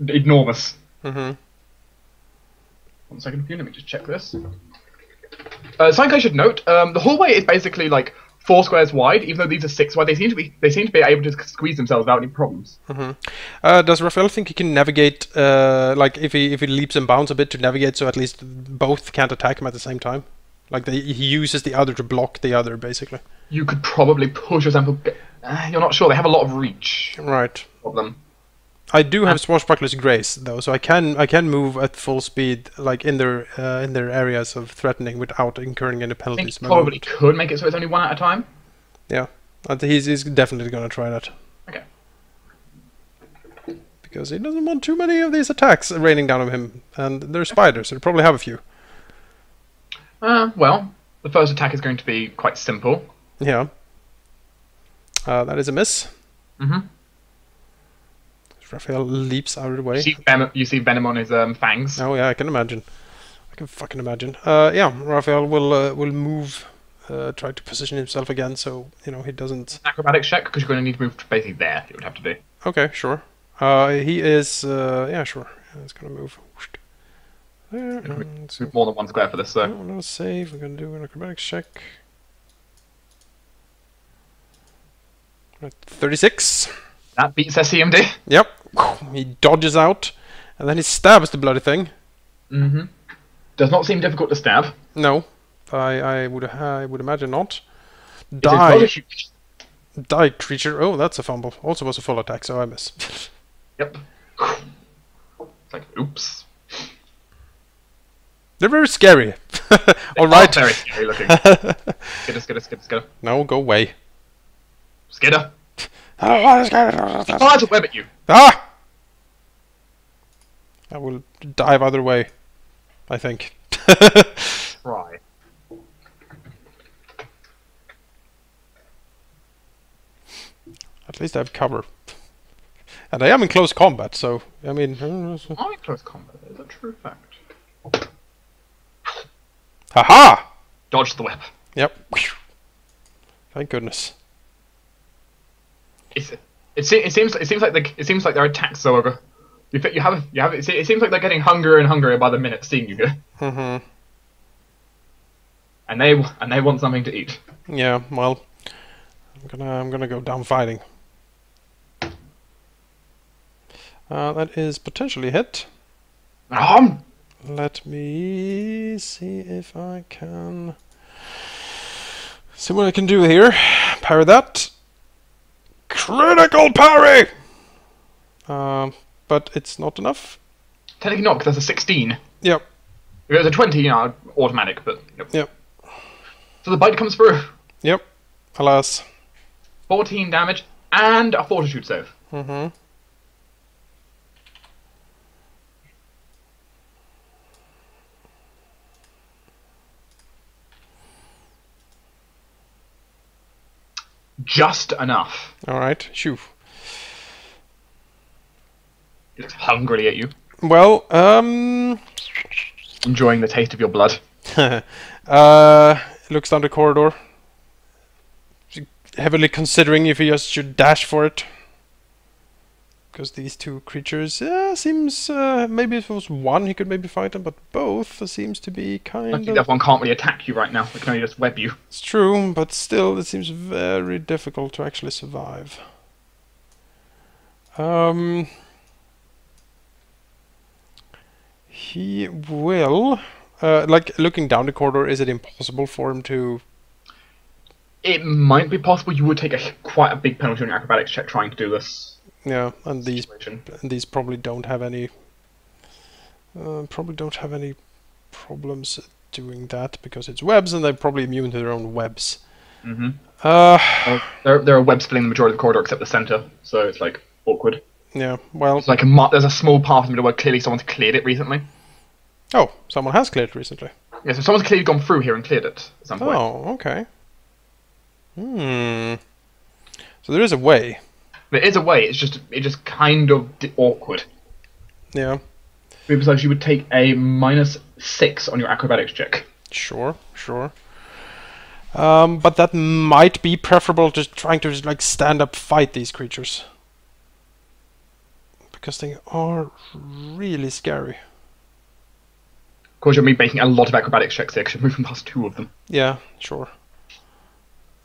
enormous. Mm-hmm. 1 second for you, let me just check this. Something I should note, the hallway is basically like 4 squares wide, even though these are 6 wide. They seem to be able to squeeze themselves without any problems. Mm-hmm. Does Raphael think he can navigate, like if he leaps and bounds a bit to navigate, so at least both can't attack him at the same time? Like he uses the other to block the other, basically. You could probably push your sample. You're not sure. They have a lot of reach. Right. Of them. I do have Swashbuckler's Grace though, so I can move at full speed, like in their areas of threatening without incurring any I penalties. think probably could make it so it's only 1 at a time. Yeah, he's definitely gonna try that. Okay. Because he doesn't want too many of these attacks raining down on him, and they're spiders, so he'll probably have a few. Well, the first attack is going to be quite simple. Yeah. That is a miss. Mm-hmm. Raphael leaps out of the way. You see venom on his fangs. Oh yeah, I can imagine. I can fucking imagine. Yeah, Raphael will move, try to position himself again, so he doesn't. Acrobatics check because you're going to need to move basically there. It would have to be. Okay, sure. He is. Yeah, sure. Yeah, he's gonna move. There. Move more than 1 square for this, so. Let's save. We're gonna do an acrobatics check. Right, 36. That beats their CMD. Yep. He dodges out, and then he stabs the bloody thing. Mm-hmm. Does not seem difficult to stab. No, I would imagine not. Die, creature. Oh, that's a fumble. Also was a full attack, so I miss. Yep. It's like, oops. They're very scary. All They right. are very scary looking. Skitter. No, go away. Skitter. Oh, Fires a web at you. ah! I will dive other way, I think. Try. At least I have cover. And I am in close combat, so, I mean... I'm in close combat. It's a true fact. Haha! Dodge the web. Yep. Thank goodness. It seems like their attacks are. It seems like they're getting hungrier and hungrier by the minute seeing you go. Mm-hmm. And they want something to eat. Yeah, well, I'm gonna go down fighting. That is potentially a hit. Let me see if I can see what I can do here. Parry that. Critical parry! But it's not enough. Technically not, because that's a 16. Yep. If it was a 20, automatic, but... Yep. So the bite comes through. Yep. Alas. 14 damage, and a fortitude save. Mm-hmm. Just enough. Alright, shoo. He looks hungrily at you. Well, enjoying the taste of your blood. looks down the corridor. Heavily considering if he just should dash for it. Because these two creatures, seems, maybe if it was one he could maybe fight them, but both seems to be kind Lucky of... that one can't really attack you right now, it can only just web you. It's true, but still it seems very difficult to actually survive. He will... like, looking down the corridor, is it impossible for him to... It might be possible you would take quite a big penalty on your acrobatics check trying to do this. Yeah, and these probably don't have any... problems doing that, because it's webs, and they're probably immune to their own webs. Mm-hmm. There are webs filling the majority of the corridor except the center, so it's like awkward. Yeah, well... It's like there's a small path in the middle where clearly someone's cleared it recently. Oh, someone has cleared it recently. Yeah, so someone's clearly gone through here and cleared it at some point. Oh, okay. So there is a way. There is a way, it's just kind of awkward. Yeah. Besides, you would take a -6 on your acrobatics check. Sure. But that might be preferable to trying to just, like, stand up fight these creatures. Because they are really scary. Of course, you're making a lot of acrobatics checks here because you're moving past 2 of them. Yeah, sure.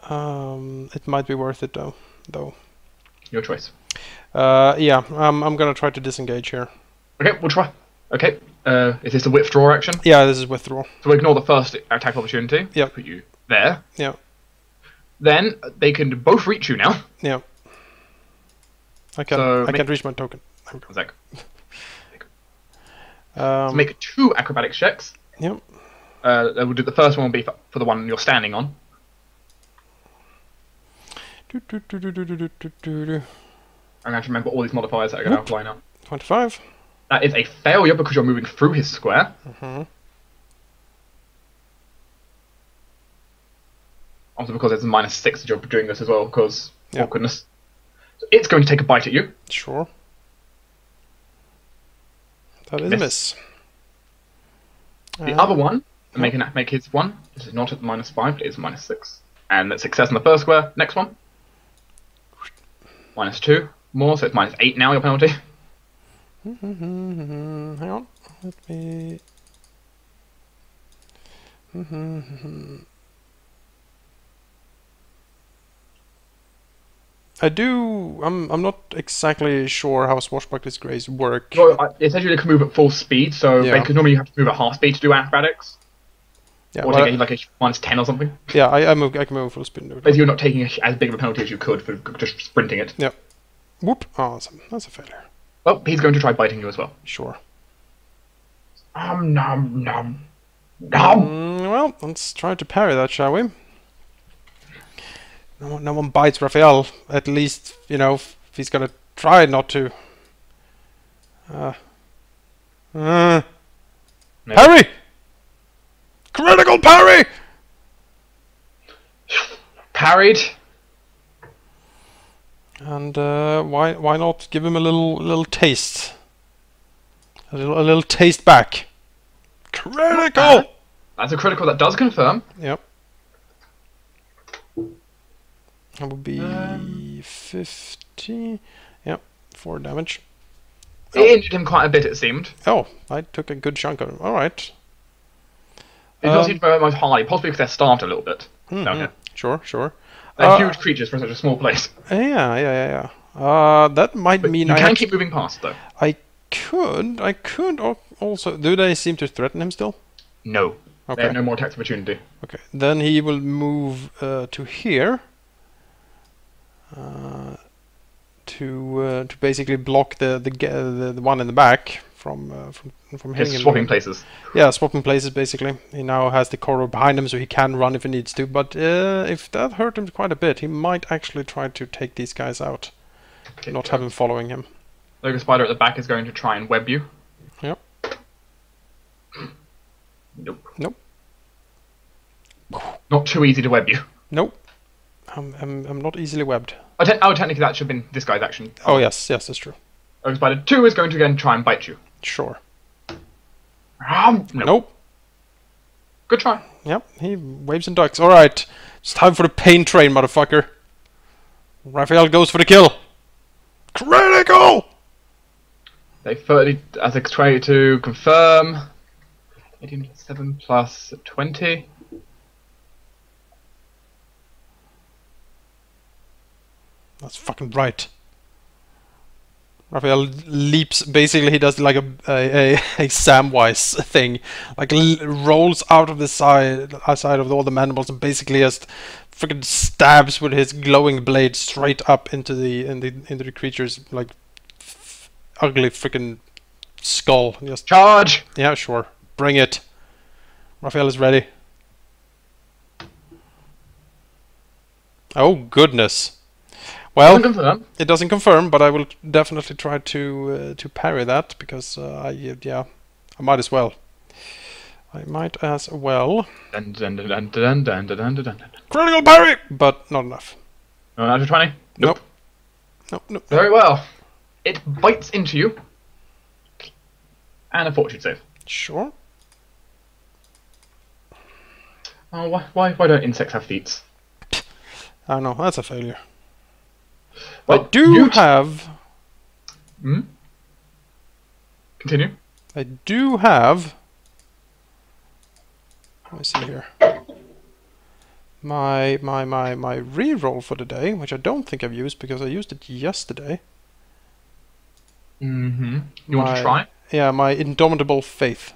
It might be worth it though. Your choice. Yeah, I'm gonna try to disengage here. Okay, we'll try. Okay, is this a withdraw action? Yeah, this is withdraw. So we ignore the first attack opportunity. Yep. Put you there. Yeah. Then they can both reach you now. Yeah. I can't reach my token. There we go. So make 2 acrobatics checks. Yep. We'll do the first one will be for the one you're standing on. I'm going to have to remember all these modifiers that are going to apply now. 25. That is a failure because you're moving through his square. Mm-hmm. Also because it's a -6 that you're doing this as well, because awkwardness. So it's going to take a bite at you. Sure. That is a miss. The other one, make his one. This is not at -5, it is -6. And that's success in the first square. Next one. -2 more, so it's -8 now, your penalty. Hang on. Let me... I'm not exactly sure how Swashbuckler's Grace work. Well, it says you can move at full speed, so because normally you have to move at half speed to do acrobatics. Yeah, or take like a -10 or something. Yeah, I can move full speed. Basically, you're not taking as big of a penalty as you could for just sprinting it. Yep. Whoop. Awesome. That's a failure. Well, he's going to try biting you as well. Sure. Nom nom. Well, let's try to parry that, shall we? No one bites Raphael. At least, you know, if he's gonna try not to. Parry! Critical parry! Parried. And why not give him a little taste? A little taste back. Critical! That's a critical that does confirm. Yep. That would be 50. Yep, 4 damage. It injured him quite a bit, it seemed. Oh, I took a good chunk of it. Alright. It does seem very much high, possibly because they're starved a little bit down here. Sure, sure. They're huge creatures for such a small place. Yeah. That might mean you I can keep moving past, though. I could also... Do they seem to threaten him still? No. Okay. They have no more attacks opportunity. Okay, then he will move to here. To basically block the one in the back from hitting him. Swapping places. Yeah, swapping places basically. He now has the corridor behind him, so he can run if he needs to. But if that hurt him quite a bit, he might actually try to take these guys out, not have him following him. The spider at the back is going to try and web you. Yep. Nope. Not too easy to web you. Nope. I'm not easily webbed. Oh, technically that should have been this guy's action. Oh yes, that's true. Ogre Spider 2 is going to again try and bite you. Sure. Nope. Good try. Yep, he waves and ducks. Alright, it's time for the pain train, motherfucker. Raphael goes for the kill. Critical! They 30 as a try to confirm. 18 plus 20. That's fucking right. Raphael leaps. Basically, he does like a Samwise thing, like rolls out of the side of all the mandibles and basically just freaking stabs with his glowing blade straight up into the creature's like ugly freaking skull. Just charge. Yeah, sure. Bring it. Raphael is ready. Oh goodness. Well, it doesn't confirm, but I will definitely try to parry that because I might as well. Critical parry, but not enough. No, natural 20. Nope. Nope. Very well. It bites into you, and a fortune save. Sure. Oh, why don't insects have feet? I don't know. That's a failure. Well, I do have... Continue. I do have... Let me see here. My reroll for the day, which I don't think I've used because I used it yesterday. You want to try? Yeah, my Indomitable Faith.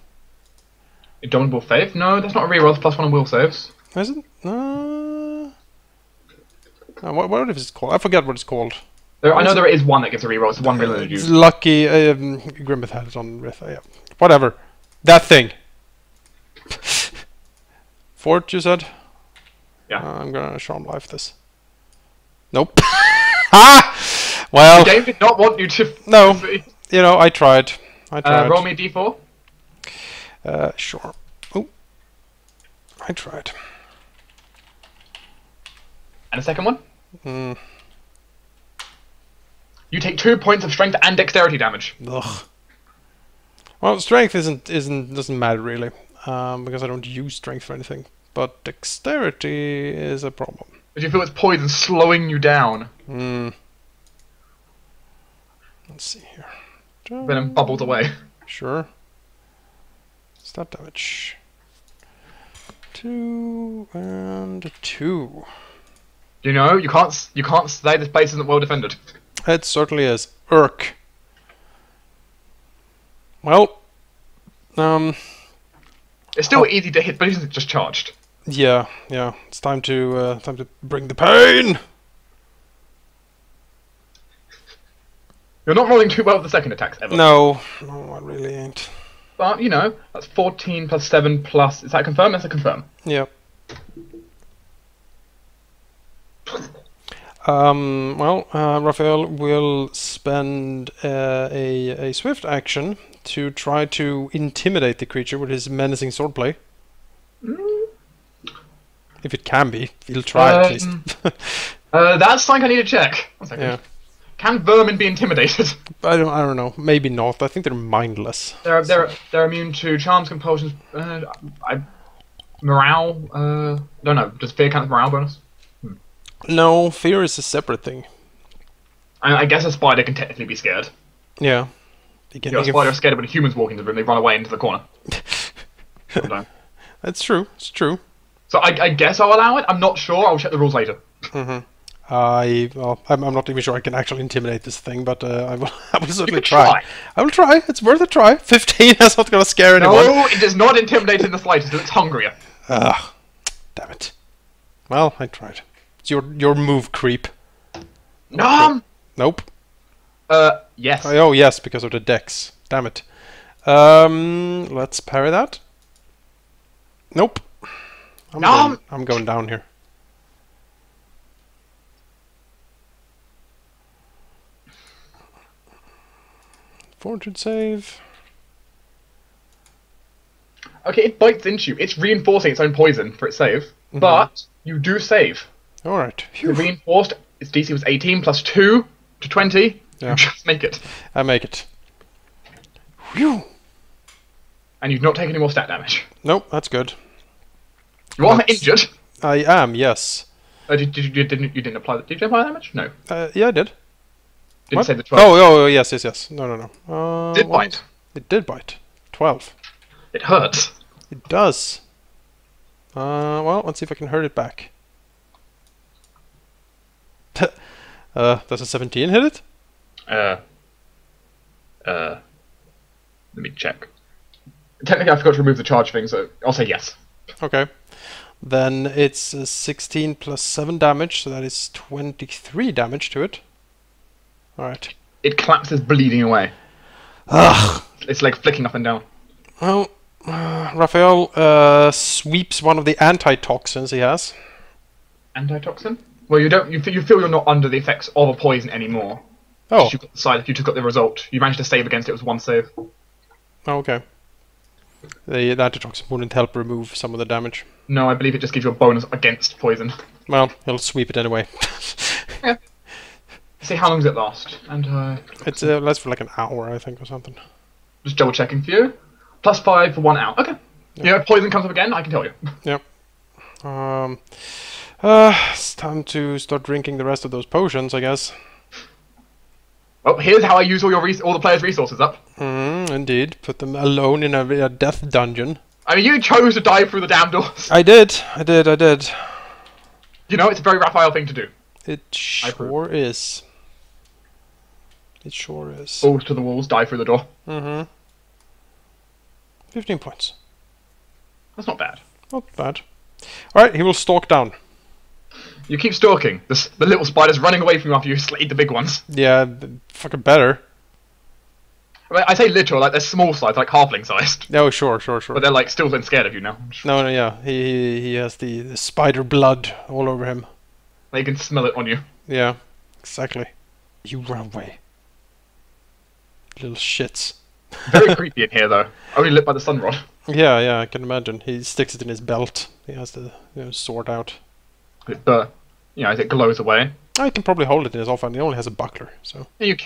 Indomitable Faith? No, that's not a reroll. It's +1 on will saves. Is it? What is it called? I forget what it's called. I know there is one that gives a reroll. It's one reroll that it's lucky. Grimmeth had it on Riff. Yeah. Whatever. That thing. Fort, you said? Yeah. I'm gonna Charm Life this. Nope. Ha! Well. The game did not want you to. No. You know, I tried. Roll me a d4. Sure. Oh. I tried. And a second one? You take 2 points of strength and dexterity damage. Ugh. Well, strength doesn't matter really, because I don't use strength for anything. But dexterity is a problem. But you feel it's poison slowing you down. Let's see here. Venom bubbles away. Sure. Stat damage. 2 and 2. You know, you can't say this place isn't well defended. It certainly is. Irk. Well, it's still easy to hit, but he's just charged. Yeah. It's time to bring the pain. You're not rolling too well with the second attacks ever. No, I really ain't. But you know, that's 14 plus 7 plus. Is that confirm? That's a confirm. Yep. Raphael will spend a swift action to try to intimidate the creature with his menacing swordplay. If it can be, he'll try at least. That's something I need to check. 1 second. Yeah. Can vermin be intimidated? I don't know. Maybe not. I think they're mindless. They're immune to charms, compulsions, morale. Don't know. Does fear count as morale bonus? No, fear is a separate thing. I guess a spider can technically be scared. Yeah. A spider is scared when humans walk into the room, they run away into the corner. Sometimes. That's true. It's true. So I guess I'll allow it. I'm not sure. I'll check the rules later. Well, I'm not even sure I can actually intimidate this thing, but I will certainly could try. try. I will try. It's worth a try. 15 is not going to scare anyone. No, it does not intimidate in the slightest. It's hungrier. Ugh. Damn it. Well, I tried. It's your move, creep. Nom! Nope. Yes. Oh, yes, because of the dex. Damn it. Let's parry that. Nope. I'm going down here. Fortune save. Okay, it bites into you. It's reinforcing its own poison for its save, but you do save. Alright. The reinforced, its DC was 18 plus 2 to 20. Yeah. You just make it. I make it. Whew. And you've not taken any more stat damage. Nope, that's good. You are injured. I am, yes. You didn't apply the... Did you apply damage? No. Yeah, I did. Didn't say the 12. Oh, yes. No. Did bite. It did bite. 12. It hurts. It does. Well, let's see if I can hurt it back. Does a 17 hit it? Let me check. Technically, I forgot to remove the charge thing, so I'll say yes. Okay. Then it's 16 plus 7 damage, so that is 23 damage to it. Alright. It collapses bleeding away. Ugh. It's like flicking up and down. Well, Raphael sweeps one of the antitoxins he has. Antitoxin? Well, you feel you're not under the effects of a poison anymore. Oh. You got the side, you took up the result. You managed to save against it. It was one save. Oh, okay. The antitoxin wouldn't help remove some of the damage. No, I believe it just gives you a bonus against poison. Well, he'll sweep it anyway. Yeah. See, how long does it last? And It's lasts for like an hour, I think, or something. just double checking for you. +5 for 1 hour. Okay. Yep. Yeah, if poison comes up again, I can tell you. Yep. It's time to start drinking the rest of those potions, I guess. Well, here's how I use all the players' resources up. Indeed. Put them alone in a death dungeon. I mean, you chose to dive through the damn doors. I did. You know, it's a very Raphael thing to do. It sure is. It sure is. Balls to the walls, dive through the door. 15 points. That's not bad. Not bad. Alright, he will stalk down. You keep stalking. The little spiders running away from you after you slayed the big ones. Yeah, fucking better. I mean, I say literal, like they're small size, like halfling sized. Oh, sure. But they're like still been scared of you now. No, yeah. He has the spider blood all over him. They can smell it on you. Yeah, exactly. You run away. Little shits. Very creepy in here, though. Only lit by the sun rod. Yeah, I can imagine. He sticks it in his belt. He has the sword out. As it glows away. Oh, he can probably hold it in his offhand. He only has a buckler, so. Yeah, you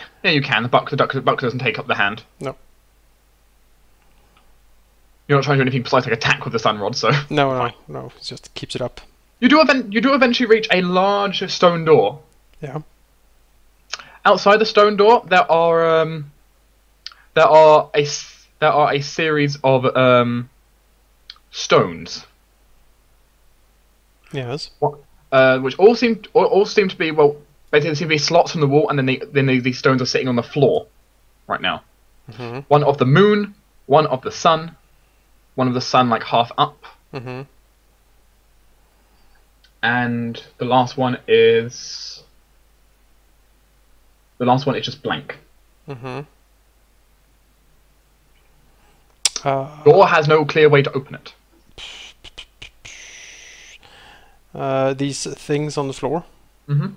can. The buckler doesn't take up the hand. No. You're not trying to do anything besides like attack with the sun rod, so. No. It just keeps it up. You do eventually reach a large stone door. Yeah. Outside the stone door, there are a series of stones. Yes. Which all seem to be, well, basically there seem to be slots in the wall, and then these stones are sitting on the floor right now. One of the moon, one of the sun like half up, and the last one is just blank. Door has no clear way to open it. These things on the floor. One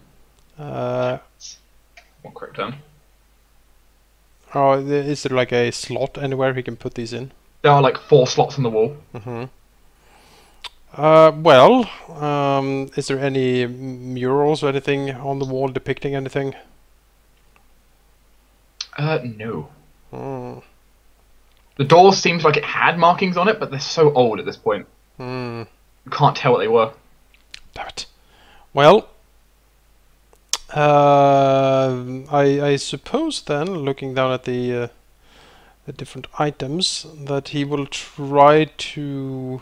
correct term. Oh, is there like a slot anywhere he can put these in? There are like 4 slots in the wall. Is there any murals or anything on the wall depicting anything? No. The door seems like it had markings on it, but they're so old at this point. You can't tell what they were. Damn it. Well, I suppose then, looking down at the different items, that he will try to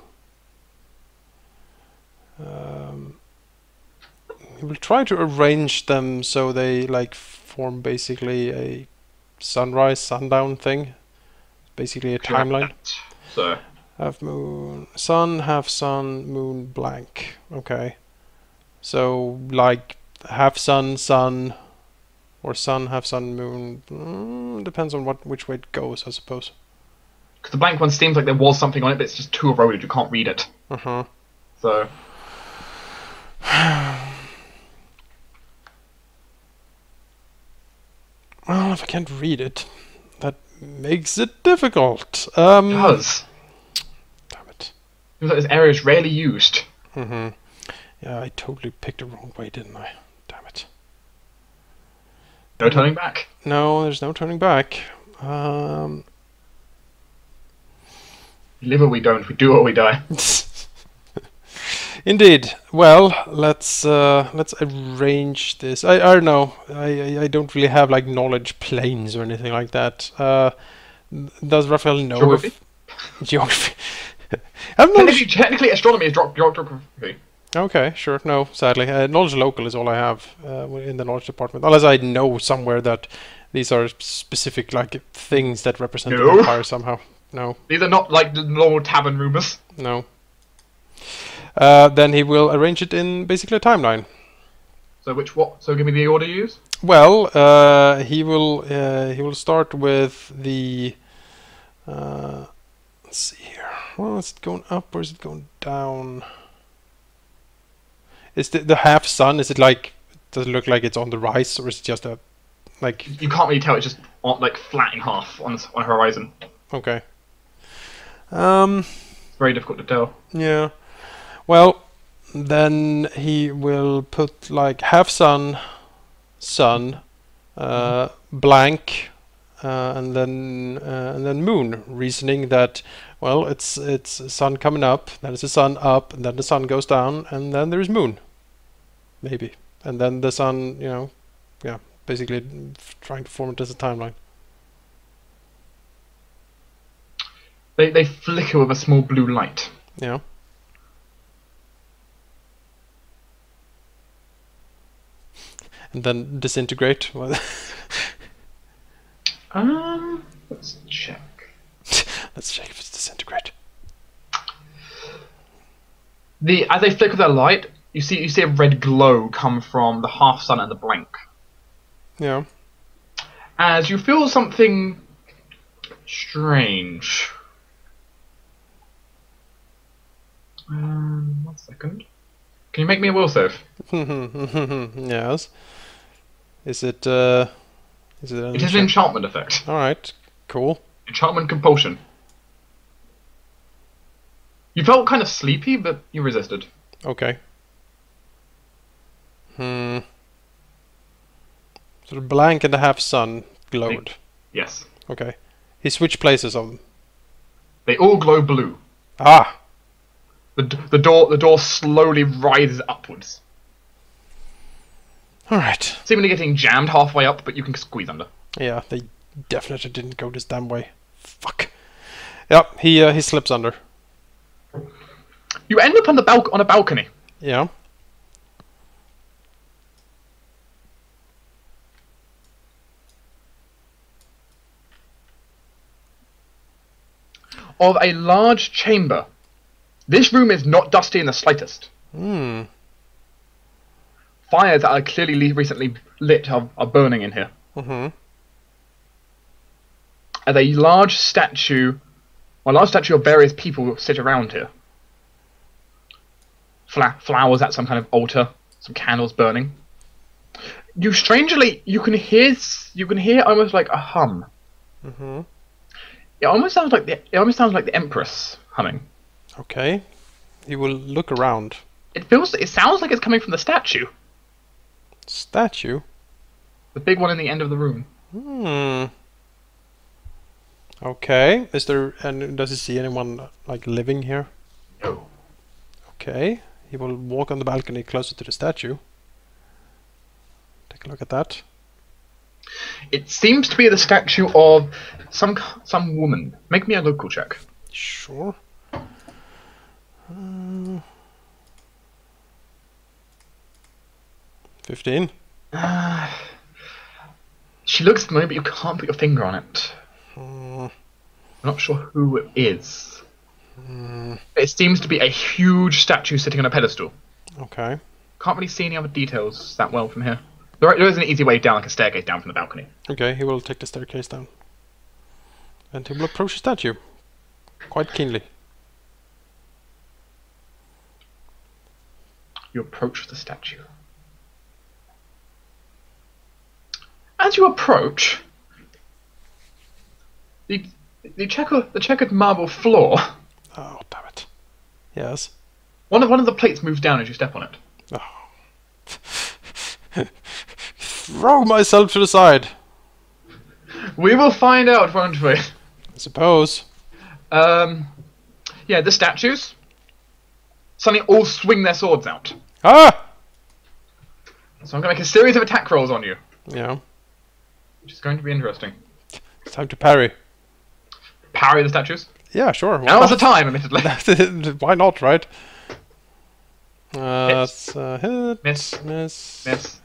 arrange them so they like form basically a sunrise sundown thing, basically a timeline. So Half moon, sun, moon, blank. Okay, so like half sun, sun, or sun, half sun, moon. Depends on which way it goes, I suppose. because the blank one seems like there was something on it, but it's just too eroded. You can't read it. So well, if I can't read it, that makes it difficult. it does. Damn it. Seems like this area is rarely used. Yeah, I totally picked the wrong way, didn't I? Damn it. No turning back. No, there's no turning back. We live or we don't. We do or we die. Indeed. Well, let's arrange this. I don't know. I don't really have like knowledge planes or anything like that. Does Raphael know Geography? Geography? I don't know. Technically, astronomy is geography. Okay, sure. No, sadly, knowledge local is all I have in the knowledge department. Unless I know somewhere that these are specific like things that represent the empire somehow. No. These are not like the normal tavern rumors. No. Then he will arrange it in basically a timeline. So So give me the order you use. Well, he will start with the. Let's see here. Well, is it going up or is it going down? Is the half sun? Is it like? Does it look like it's on the rise, or is it just a like? You can't really tell. It's just like flat in half on the horizon. Okay. It's very difficult to tell. Yeah. Well, then he will put like half sun, blank, and then moon. Reasoning that well, it's sun coming up, then it's the sun up, and then the sun goes down, and then there's moon. Maybe, and then the sun, yeah, basically trying to form it as a timeline. They flicker with a small blue light. Yeah. And then disintegrate. Let's check. Let's check if it's disintegrate. As they flicker their light, you see a red glow come from the half sun and the blank. Yeah. As you feel something strange. 1 second. Can you make me a will save? Yes. Is it? It is an enchantment effect. All right. Cool. Enchantment compulsion. You felt kind of sleepy, but you resisted. Okay. Sort of blank and a half sun glowed. Yes. Okay. He switched places on them. They all glow blue. Ah. The door slowly rises upwards. All right. Seemingly getting jammed halfway up, but you can squeeze under. Yeah, they definitely didn't go this damn way. Fuck. Yep, he slips under. You end up on a balcony. Yeah. Of a large chamber. This room is not dusty in the slightest. Fires that are clearly recently lit are burning in here. As a large statue of various people sit around here. Flowers at some kind of altar, some candles burning. You can hear almost like a hum. It almost sounds like the empress humming. Okay. He will look around. It sounds like it's coming from the statue. Statue? The big one in the end of the room. Okay. Does he see anyone like living here? No. Okay. He will walk on the balcony closer to the statue. Take take a look at that. It seems to be the statue of some woman. Make me a local check. Sure. 15. She looks familiar, but you can't put your finger on it. I'm not sure who it is. It seems to be a huge statue sitting on a pedestal. Okay. Can't really see any other details that well from here. There is an easy way down, like a staircase down from the balcony. Okay, he will take the staircase down. And he will approach the statue. Quite keenly. You approach the statue. As you approach, the checkered marble floor. Oh, damn it. Yes. One of the plates moves down as you step on it. Oh. Throw myself to the side. We will find out, won't we? I suppose. Yeah, the statues suddenly all swing their swords out. Ah! So I'm going to make a series of attack rolls on you. Yeah. Which is going to be interesting. It's time to parry. Parry the statues? Yeah, sure. Now's the time, admittedly. Why not, right? Hit. Hit. Miss. Miss. Miss.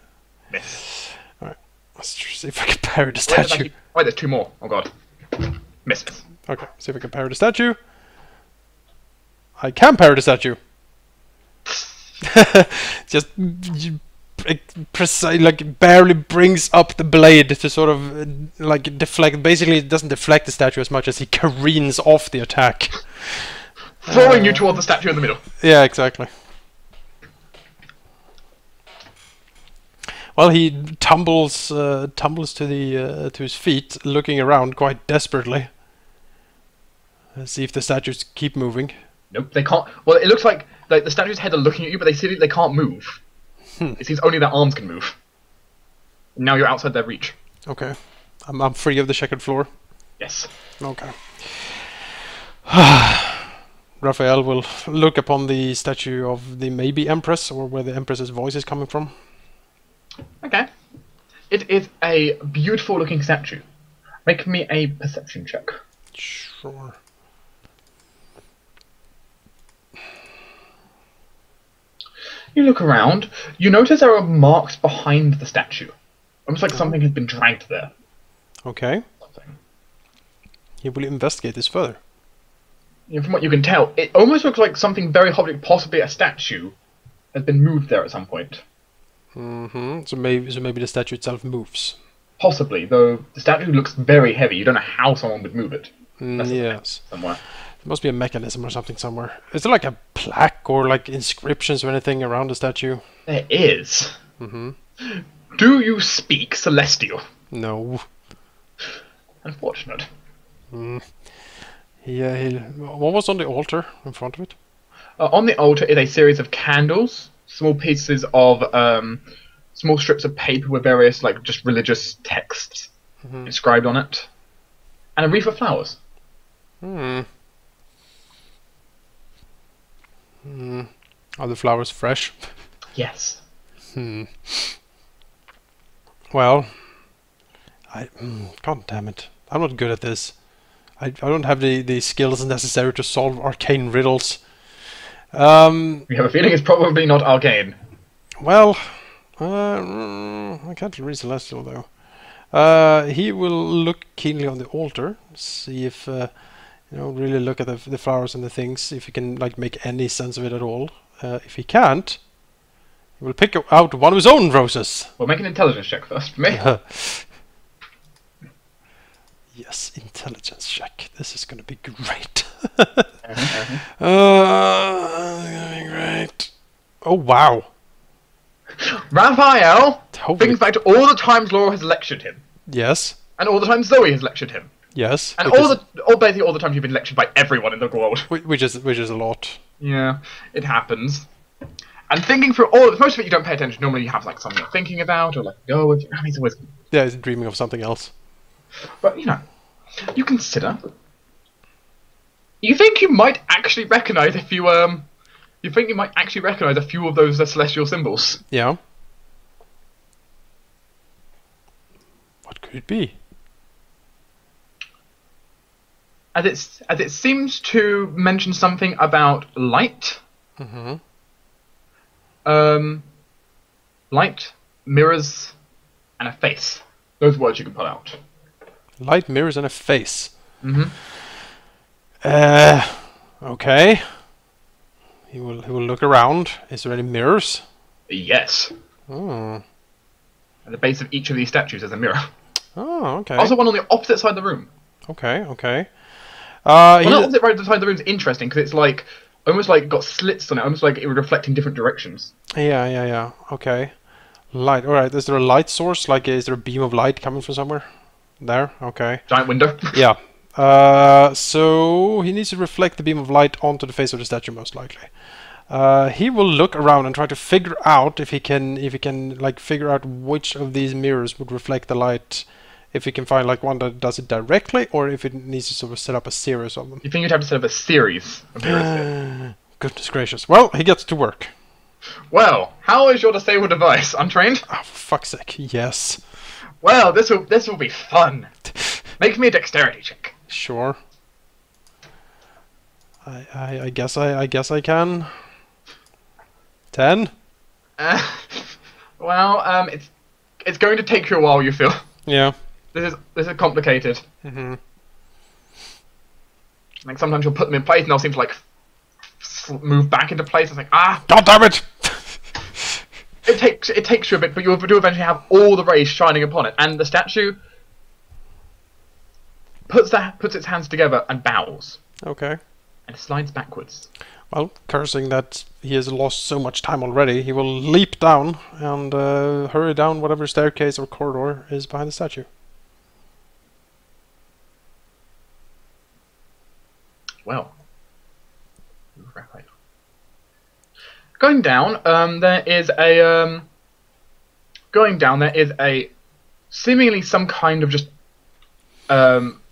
Miss. Alright. Let's see if I can parry the statue. Wait, there's two more. Oh god. Miss. Okay, see if I can parry the statue. I can parry the statue. Just precise, like barely brings up the blade to sort of like deflect. Basically, it doesn't deflect the statue as much as he careens off the attack, throwing you toward the statue in the middle. Yeah, exactly. Well, he tumbles to his feet, looking around quite desperately. Let's see if the statues keep moving. Nope, they can't. Well, it looks like the statue's head are looking at you, but they can't move. It seems only their arms can move. Now you're outside their reach. Okay, I'm free of the checkered floor. Yes. Okay. Raphael will look upon the statue of the maybe empress, or where the empress's voice is coming from. Okay. It is a beautiful looking statue. Make me a perception check. Sure. You look around, you notice there are marks behind the statue. Almost like something has been dragged there. Okay. He will investigate this further. From what you can tell, it almost looks like something very object, possibly a statue, has been moved there at some point. So maybe the statue itself moves. Possibly, though the statue looks very heavy. You don't know how someone would move it. Yes. Somewhere. There must be a mechanism or something somewhere. Is there like a plaque or like inscriptions or anything around the statue? There is. Do you speak Celestial? No. Unfortunate. Yeah. What was on the altar in front of it? On the altar is a series of candles, small pieces of small strips of paper with various like just religious texts inscribed on it, and a wreath of flowers. Are the flowers fresh? Yes. Well, God damn it. I'm not good at this. I don't have the skills necessary to solve arcane riddles. You have a feeling it's probably not arcane. Well, I can't read Celestial though. He will look keenly on the altar, see if really look at the flowers and the things, if he can like make any sense of it at all. If he can't, he will pick out one of his own roses. Well, make an intelligence check first for me. Yes, intelligence check. This is gonna be great. Gonna be great. Oh wow. Raphael Holy thinks back to all the times Laura has lectured him, Yes. and all the times Zoe has lectured him, Yes. and basically all the times you've been lectured by everyone in the world. Which is a lot. Yeah, it happens. And thinking through all, most of it you don't pay attention. Normally you have like something you're thinking about, or like go with. I mean, it's always. Yeah, he's dreaming of something else. But you consider. You think you might actually recognise a few. You think you might actually recognise a few of those celestial symbols. Yeah. could it be? As it seems to mention something about light. Mm-hmm. Light, mirrors, and a face. Those words you can pull out. Light, mirrors, and a face. Mm-hmm. Okay. He will look around. Is there any mirrors? Yes. Oh. At the base of each of these statues there's a mirror. Oh, okay. Also one on the opposite side of the room. Okay, okay. One on the opposite right side of the room is interesting because it's like almost like got slits on it, almost like it would reflect in different directions. Yeah. Okay. Light. Alright, is there a light source? Like, is there a beam of light coming from somewhere? There? Okay. Giant window. Yeah. So he needs to reflect the beam of light onto the face of the statue, most likely. He will look around and try to figure out if he can like figure out which of these mirrors would reflect the light. If he can find like one that does it directly, or if it needs to sort of set up a series of them. You think you'd have to set up a series of mirrors here? Goodness gracious. Well, he gets to work. Well, how is your disabled device? Untrained? Oh, for fuck's sake, yes. Well, this will be fun. Make me a dexterity check. Sure. I guess I can. 10? Well, it's going to take you a while, you feel. Yeah. This is complicated. Mm-hmm. Like sometimes you'll put them in place and they'll seem to like move back into place. It's like, ah! God damn it! It takes you a bit, but you do eventually have all the rays shining upon it, and the statue puts its hands together and bows. Okay. And slides backwards. Well, cursing that he has lost so much time already, he will leap down and hurry down whatever staircase or corridor is behind the statue. Well, Raphael. Going down, there is a seemingly some kind of just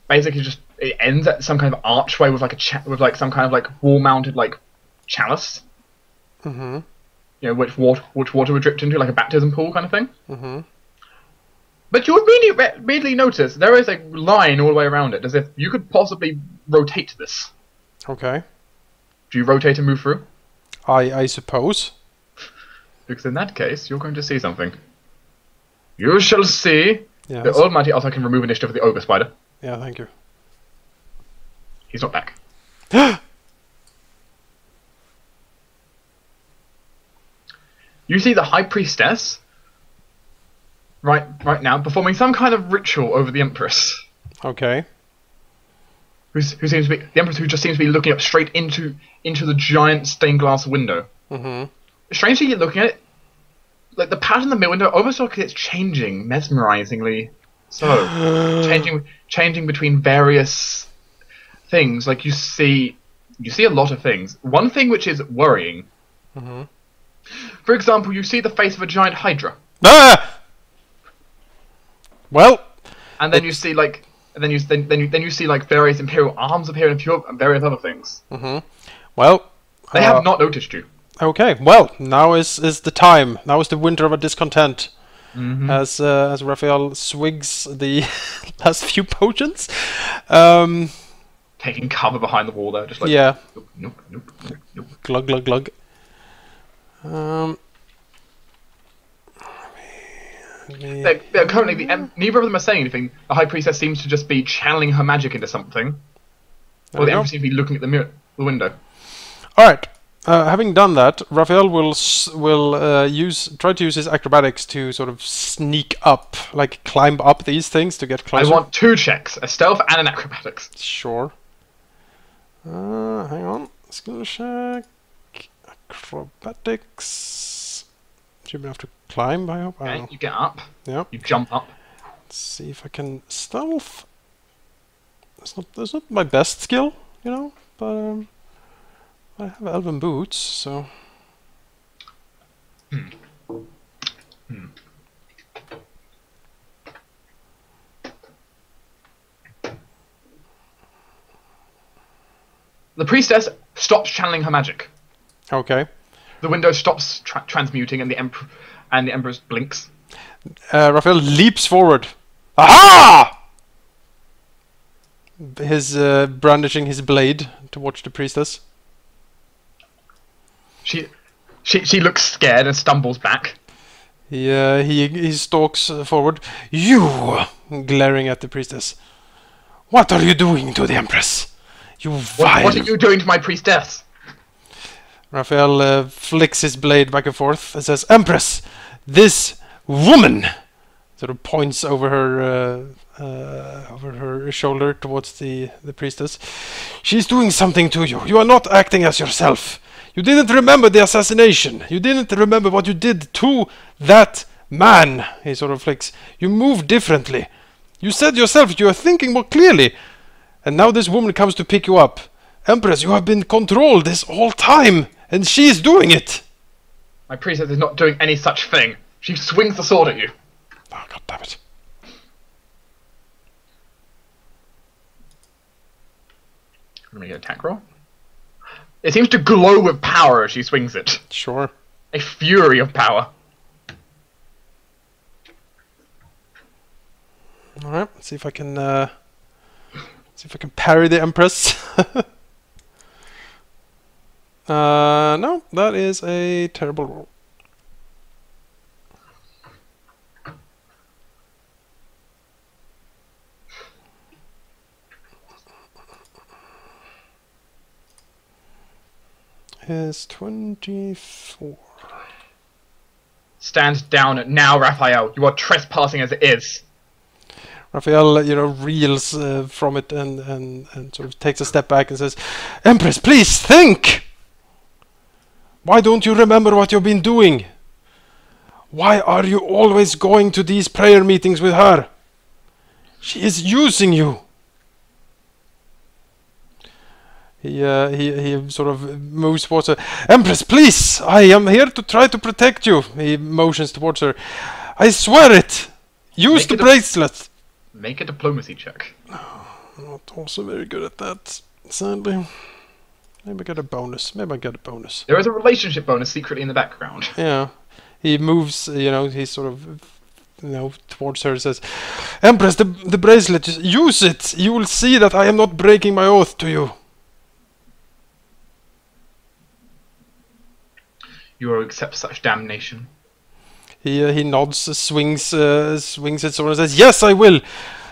basically just it ends at some kind of archway with like some kind of like wall-mounted like chalice. Mm-hmm. You know, which water would drip into, like a baptism pool kind of thing. Mm-hmm. But you would immediately notice there is a line all the way around it, as if you could possibly rotate this. Okay. Do you rotate and move through? I suppose. Because in that case, you're going to see something. You shall see Yes. the almighty... Also, I can remove initiative of the ogre spider. Yeah, thank you. He's not back. You see the High Priestess right now performing some kind of ritual over the Empress. Okay. Who seems to be the Empress, who just seems to be looking up straight into the giant stained glass window. Mm-hmm. Strangely, you're looking at it, like the pattern in the middle window almost looks like it's changing mesmerizingly. So changing between various things. Like you see a lot of things. One thing which is worrying. Mm-hmm. For example, you see the face of a giant hydra. Ah! Well, And then you see like, then you see like various imperial arms appear and various other things. Mm-hmm. Well, They have not noticed you. Okay. Well, now is the time. Now is the winter of a discontent. Mm-hmm. As Raphael swigs the last few potions. Taking cover behind the wall there, just like Yeah. Nope. Glug glug glug. They're currently neither of them are saying anything. The High Priestess seems to just be channeling her magic into something. Or the Empress seems to be looking at the window. All right. Having done that, Raphael will try to use his acrobatics to sort of sneak up, like climb up these things to get closer. I want 2 checks: a stealth and an acrobatics. Sure. Hang on. Skill check. Acrobatics. Should be able to climb, I hope. I don't Okay, know. you get up. Yeah. You jump up. Let's see if I can stealth. That's not my best skill, you know, but I have elven boots, so. The priestess stops channeling her magic. Okay. The window stops transmuting, and the empress blinks. Raphael leaps forward Aha! His brandishing his blade towards the priestess. She looks scared and stumbles back. He stalks forward. You! Glaring at the priestess. What are you doing to the Empress? You vile... What are you doing to my priestess? Raphael flicks his blade back and forth and says, Empress, this woman! Sort of points over her shoulder towards the priestess. She's doing something to you. You are not acting as yourself. You didn't remember the assassination. You didn't remember what you did to that man. He sort of flicks. You move differently. You said yourself you are thinking more clearly. And now this woman comes to pick you up. Empress, you have been controlled this whole time. And she is doing it. My priestess is not doing any such thing. She swings the sword at you. Oh, God damn it. Let me get an attack roll. It seems to glow with power as she swings it. Sure. A fury of power. Alright, let's see if I can parry the Empress. No, that is a terrible roll. Is 24. Stand down now, Raphael. You are trespassing as it is. Raphael, reels from it and sort of takes a step back and says, Empress, please think! Why don't you remember what you've been doing? Why are you always going to these prayer meetings with her? She is using you. He sort of moves towards her. Empress, please! I am here to try to protect you. He motions towards her. I swear it! Use the bracelet! Make a diplomacy check. I'm not also very good at that, sadly. Maybe I get a bonus. There is a relationship bonus secretly in the background. Yeah. He moves, he's sort of, towards her and says, Empress, the bracelet, just use it! You will see that I am not breaking my oath to you. You will accept such damnation. He nods, swings his sword and says, Yes, I will!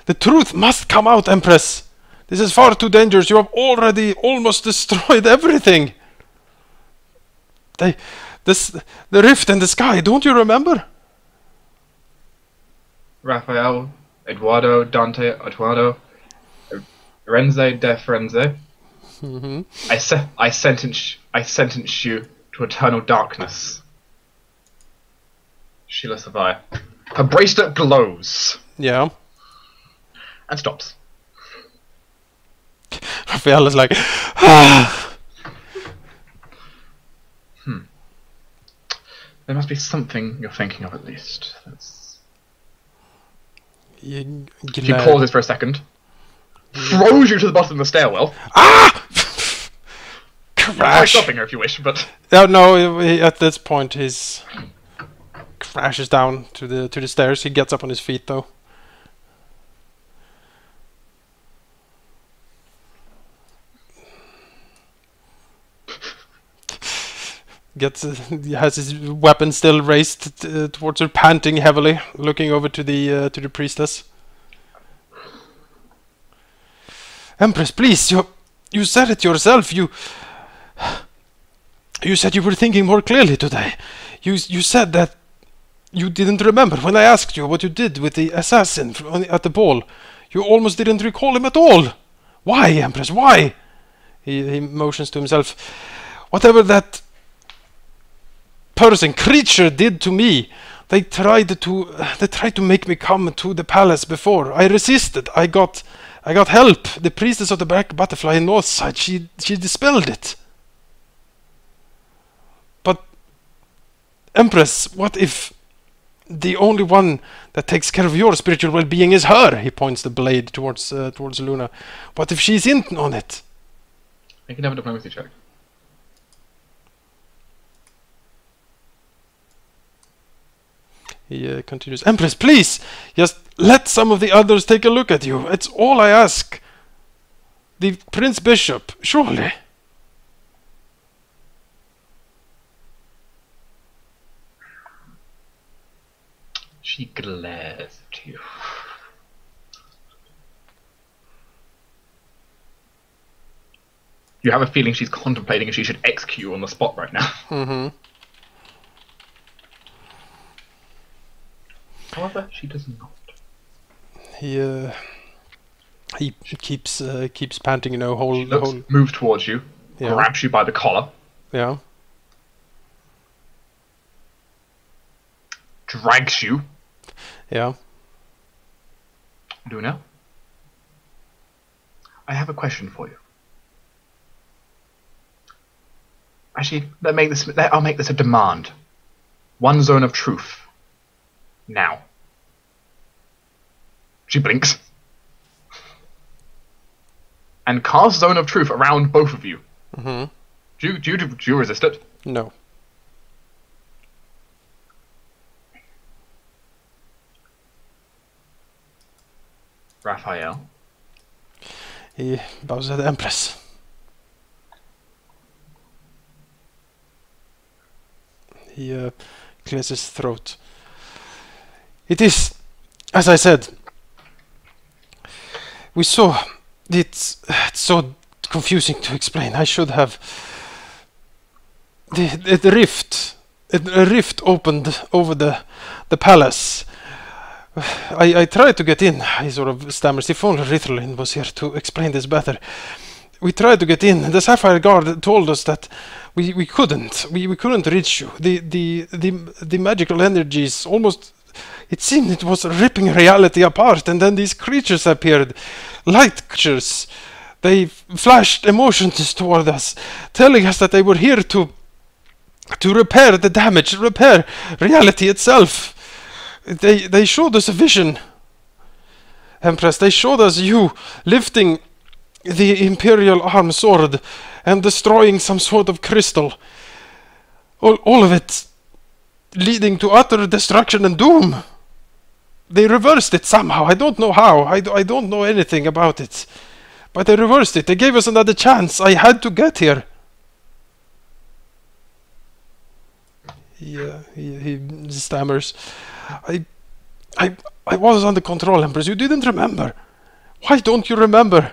The truth must come out, Empress! This is far too dangerous. You have already almost destroyed everything. The rift in the sky, don't you remember? Raphael, Eduardo, Dante, Eduardo, Renze de Firenze. Mm-hmm. I sentence you to eternal darkness. Sheila Savia. Her bracelet glows. Yeah. And stops. Raphael is like, ah. There must be something you're thinking of at least. She pauses for a second. Throws you to the bottom of the stairwell. Ah! Try Crash! stopping her if you wish, but... No, at this point he's... crashes down to the stairs. He gets up on his feet though. Has his weapon still raised towards her, panting heavily, looking over to the priestess. Empress, please, you said it yourself. You said you were thinking more clearly today. You said that you didn't remember when I asked you what you did with the assassin at the ball. You almost didn't recall him at all. Why, Empress? Why? He motions to himself. Whatever that creature did to me, they tried to make me come to the palace before. I resisted. I got help. The priestess of the Black Butterfly in Northside, she dispelled it. But Empress, what if the only one that takes care of your spiritual well-being is her? He points the blade towards Luna. What if she's in on it? You can have a diplomacy check. He continues, Empress, please! Just let some of the others take a look at you. It's all I ask. The Prince Bishop, surely. She glares at you. You have a feeling she's contemplating if she should execute you on the spot right now. Mm-hmm. However, she does not. He keeps panting, you know, moves towards you, grabs you by the collar. Yeah. Drags you. Yeah. Luna, I have a question for you. Actually, I'll make this a demand. One zone of truth. Now. She blinks. And cast zone of truth around both of you. Mm-hmm. Do you resist it? No. Raphael. He bows at the Empress. He clears his throat. It is, as I said, we saw. It's so confusing to explain. I should have. The rift. A rift opened over the palace. I tried to get in. He sort of stammers. If only riddle was here to explain this better. We tried to get in. The Sapphire Guard told us that we couldn't. We couldn't reach you. The magical energies almost. It seemed it was ripping reality apart, and then these creatures appeared, light creatures. They flashed emotions toward us, telling us that they were here to repair the damage, repair reality itself. They showed us a vision, Empress. They showed us you lifting the Imperial arm sword and destroying some sort of crystal. All of it leading to utter destruction and doom. They reversed it somehow. I don't know how. I don't know anything about it. But they reversed it. They gave us another chance. I had to get here. He stammers. I was under control, Empress. You didn't remember. Why don't you remember?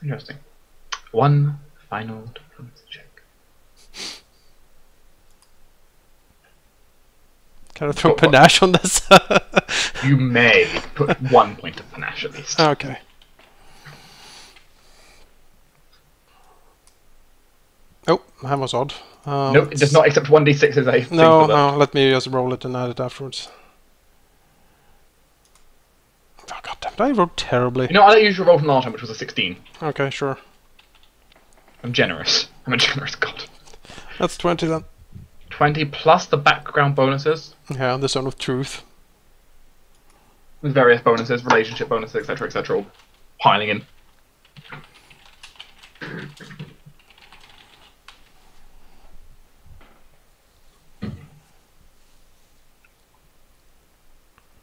Interesting. One final diplomacy check. Can I throw panache on this? You may put 1 point of panache at least. Okay. Oh, that was odd. Nope, it does not accept 1d6 as a thing. No, let me just roll it and add it afterwards. Oh, God damn, I rolled terribly. You know, I'll let you roll from last time, which was a 16. Okay, sure. I'm generous. I'm a generous god. That's 20 then. 20 plus the background bonuses. Yeah, the Zone of Truth. With various bonuses, relationship bonuses, etc., all piling in.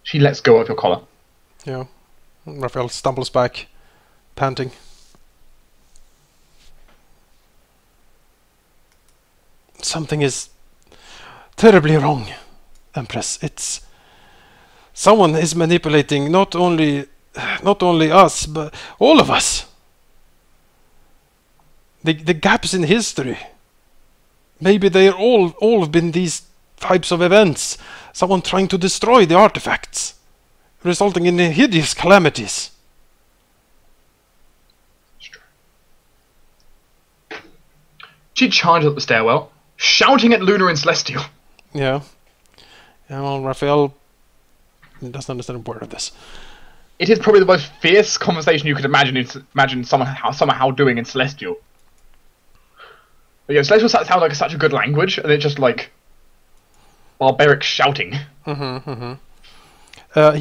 She lets go of your collar. Yeah. Raphael stumbles back, panting. Something is terribly wrong, Empress. It's someone is manipulating not only us, but all of us. The gaps in history. Maybe they're all have been these types of events. Someone trying to destroy the artifacts, resulting in hideous calamities. She charges up the stairwell, shouting at Luna in Celestial. Yeah. Yeah, well, Raphael doesn't understand a word of this. It is probably the most fierce conversation you could imagine somehow doing in Celestial. But yeah, Celestial sounds like such a good language, and it's just like barbaric shouting. He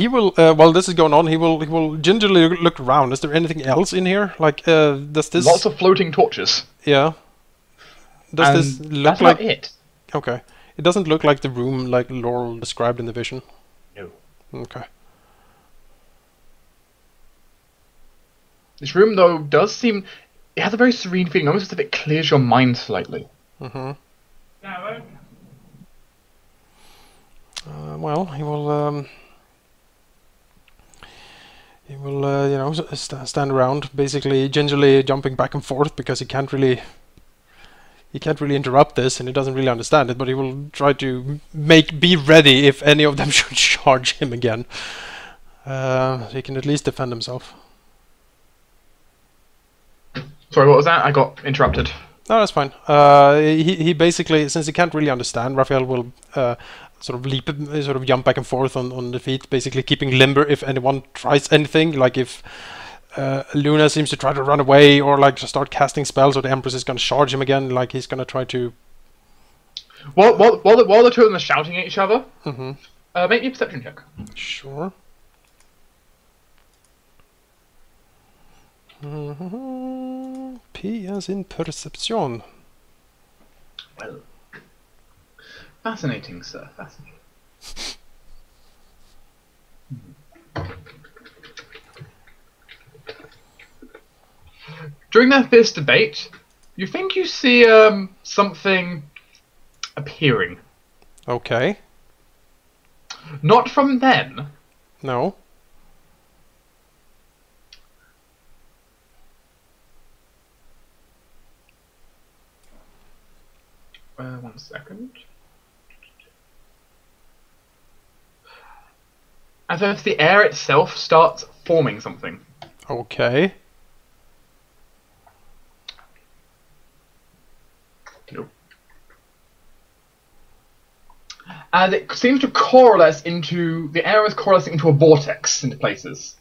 will, while this is going on, he will gingerly look around. Is there anything else in here? Like, does this... Lots of floating torches. Yeah. Does And this look that's like... not it. Okay. It doesn't look like the room like Laurel described in the vision. No. Okay. This room, though, does seem... It has a very serene feeling, almost as if it clears your mind slightly. Mm-hmm. Well, he will... you know, stand around, basically gingerly jumping back and forth because he can't really interrupt this, and he doesn't really understand it. But he will try to be ready if any of them should charge him again. So he can at least defend himself. Sorry, what was that? I got interrupted. No, that's fine. He basically, since he can't really understand, Raphael will sort of jump back and forth on the feet, basically keeping limber if anyone tries anything. Like if Luna seems to try to run away or like to start casting spells, or the Empress is going to charge him again, like he's going to try to... While the two of them are shouting at each other, Mm-hmm. make me a perception check. Sure. P as in perception. Well, fascinating, sir. Fascinating. During that fierce debate, you think you see something appearing. Okay. Not from them. No. One second. As if the air itself starts forming something. Okay. Nope. And it seems to coalesce into... The air is coalescing into a vortex into places.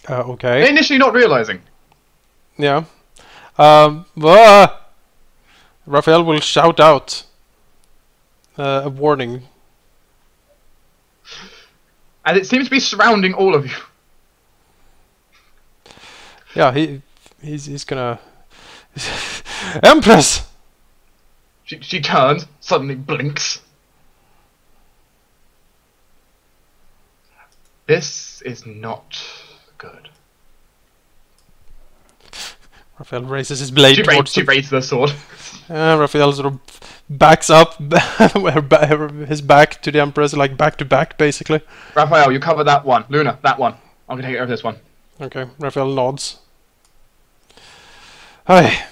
Okay. Initially not realizing. Yeah. Raphael will shout out a warning. And it seems to be surrounding all of you. Yeah, he's gonna... Empress! She turns, suddenly blinks. This is not good. Raphael raises his blade towards She raises the sword. Raphael sort of backs up his back to the Empress, like back to back, basically. Raphael, you cover that one. Luna, that one. I'm gonna take care of this one. Okay, Raphael nods. Hi.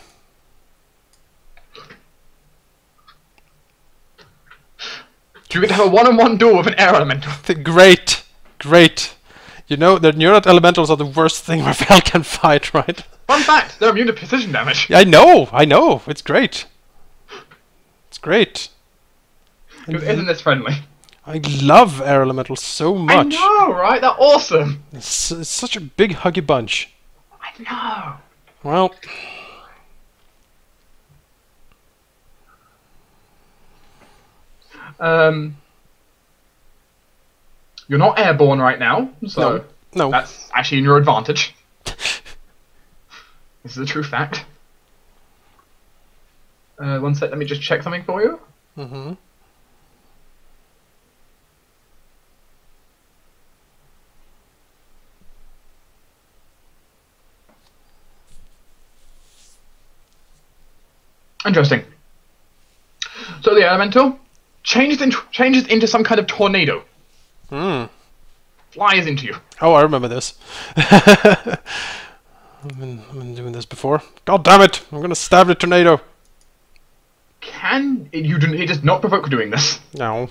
Do you get to have a one-on-one duel with an air elemental? Great, great. You know that Neuron elementals are the worst thing Raphael can fight, right? Fun fact, they're immune to precision damage. Yeah, I know. It's great. It's great. Isn't this friendly? I love air elementals so much. I know, right? They're awesome. It's such a big huggy bunch. I know. Well, you're not airborne right now, so no. that's actually in your advantage. This is a true fact. One sec, let me just check something for you. Mm-hmm. Interesting. So the elemental changes into some kind of tornado. Flies into you. Oh, I remember this. I've been doing this before. God damn it! I'm gonna stab the tornado. He does not provoke doing this, No.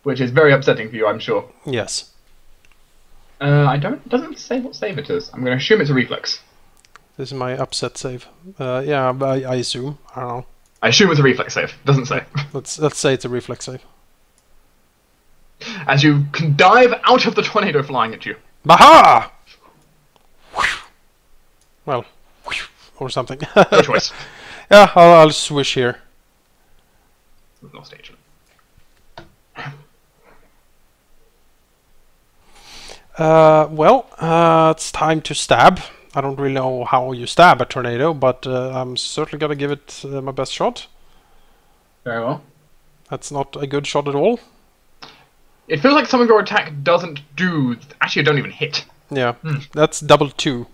which is very upsetting for you, I'm sure. Yes. It doesn't say what save it is. I'm going to assume it's a reflex. This is my upset save. Yeah, I assume. I don't know. I assume it's a reflex save. It doesn't say. Let's say it's a reflex save. As you can dive out of the tornado flying at you. Baha! Well, or something. No choice. Yeah, I'll swish here. No stage. It's time to stab. I don't really know how you stab a tornado, but I'm certainly gonna give it my best shot. Very well. That's not a good shot at all. It feels like some of your attack doesn't do... Actually, it don't even hit. Yeah, that's double 2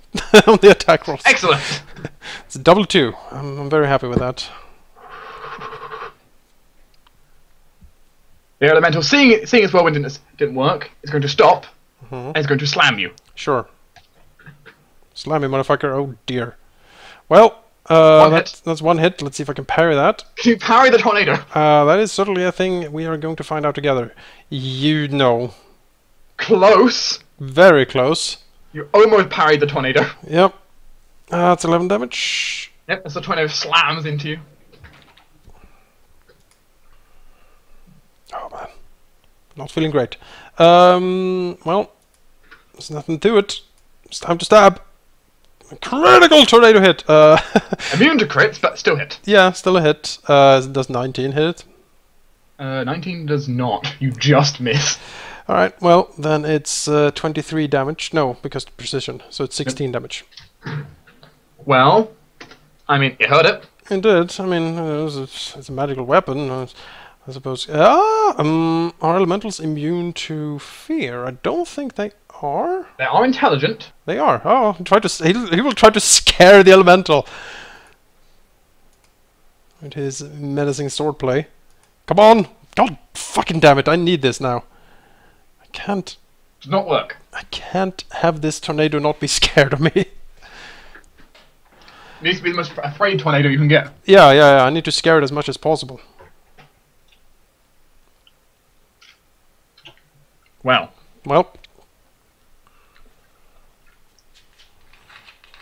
on the attack rolls. Excellent! It's double 2. I'm very happy with that. The elemental, seeing its whirlwind didn't work, is going to stop, and it's going to slam you. Sure. Slam me, motherfucker. Oh dear. Well, that's one hit. Let's see if I can parry that. Can you parry the tornado? That is certainly a thing we are going to find out together. You know. Close. Very close. You almost parried the tornado. Yep. That's 11 damage. Yep, as the tornado slams into you. Oh man. Not feeling great. Well, there's nothing to it. It's time to stab. Critical tornado hit. Immune to crits, but still hit. Yeah, still a hit. Does 19 hit? 19 does not. You just miss. Alright, well, then it's 23 damage. No, because precision. So it's 16 damage. Well, I mean, it hurt it. It did. I mean, it's a magical weapon, I suppose. Are elementals immune to fear? I don't think they are. They are intelligent. They are. Oh, he will try to scare the elemental. With his menacing swordplay. Come on! God fucking damn it! I need this now. I can't. Does not work. I can't have this tornado not be scared of me. It needs to be the most afraid tornado you can get. Yeah. I need to scare it as much as possible. Well.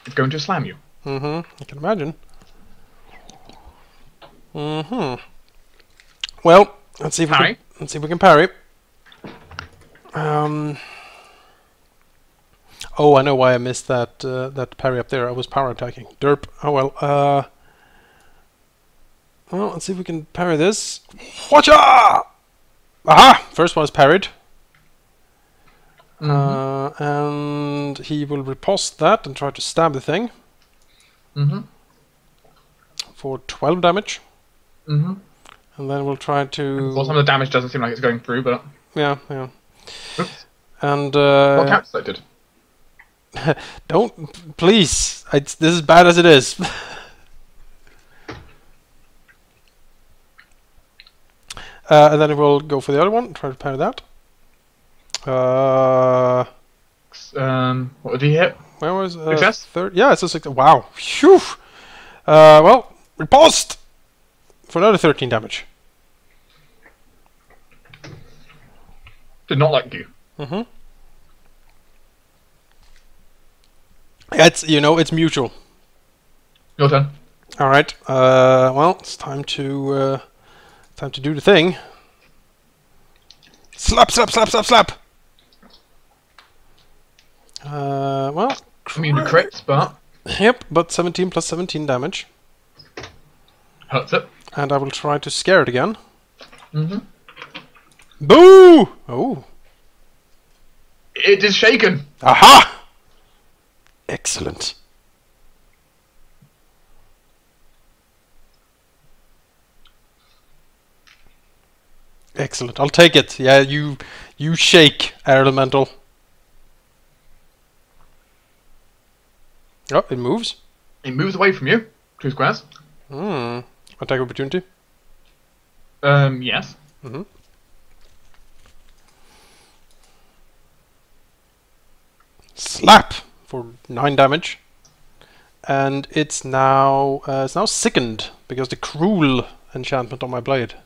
It's going to slam you. I can imagine. Well, let's see if we can parry. Oh, I know why I missed that that parry up there. I was power attacking. Derp. Oh well. Well, let's see if we can parry this. Whatcha! Aha! First one is parried. And he will riposte that and try to stab the thing. For 12 damage. And then we'll try to... Well, some of the damage doesn't seem like it's going through, but... Yeah. Oops. And... Well, cap selected. Don't... Please! This is bad as it is. And then we'll go for the other one, try to parry that. What did he hit? Where was Success? Third? Yeah, it's a 6. Wow. Phew. Well, riposte for another 13 damage. Did not like you. It's it's mutual. Your turn. All right. Well, it's time to do the thing. Slap! Well, I mean, the crits, but... Yep, but 17 plus 17 damage. Hurts it. And I will try to scare it again. Boo! Oh. It is shaken. Aha! Excellent. Excellent. I'll take it. Yeah, you shake, air elemental. Oh, it moves. It moves away from you. 2 squares. Attack opportunity. Yes. Slap for 9 damage. And it's now sickened because the cruel enchantment on my blade.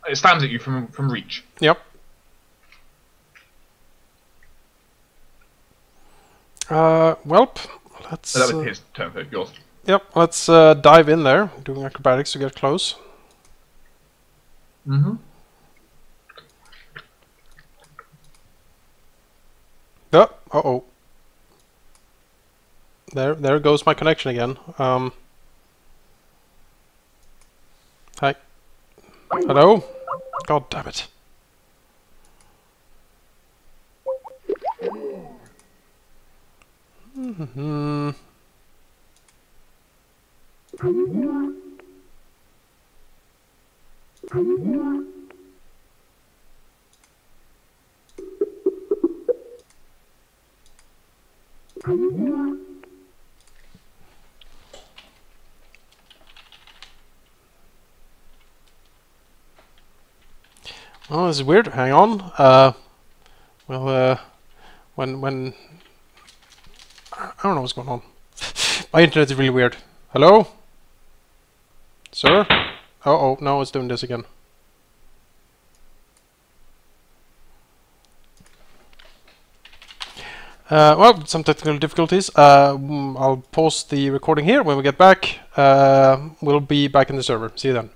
It stands at you from reach. Yep. Welp. Let's. So that was his turn, so yours. Yep. Let's dive in there, doing acrobatics to get close. Oh, uh-oh. There goes my connection again. Hi. Hello? God damn it. Mm-hmm. Oh, this is weird. Hang on. Well, when I don't know what's going on. My internet is really weird. Hello? Sir? Uh-oh, now it's doing this again. Well, some technical difficulties. I'll pause the recording here. When we get back, we'll be back in the server. See you then.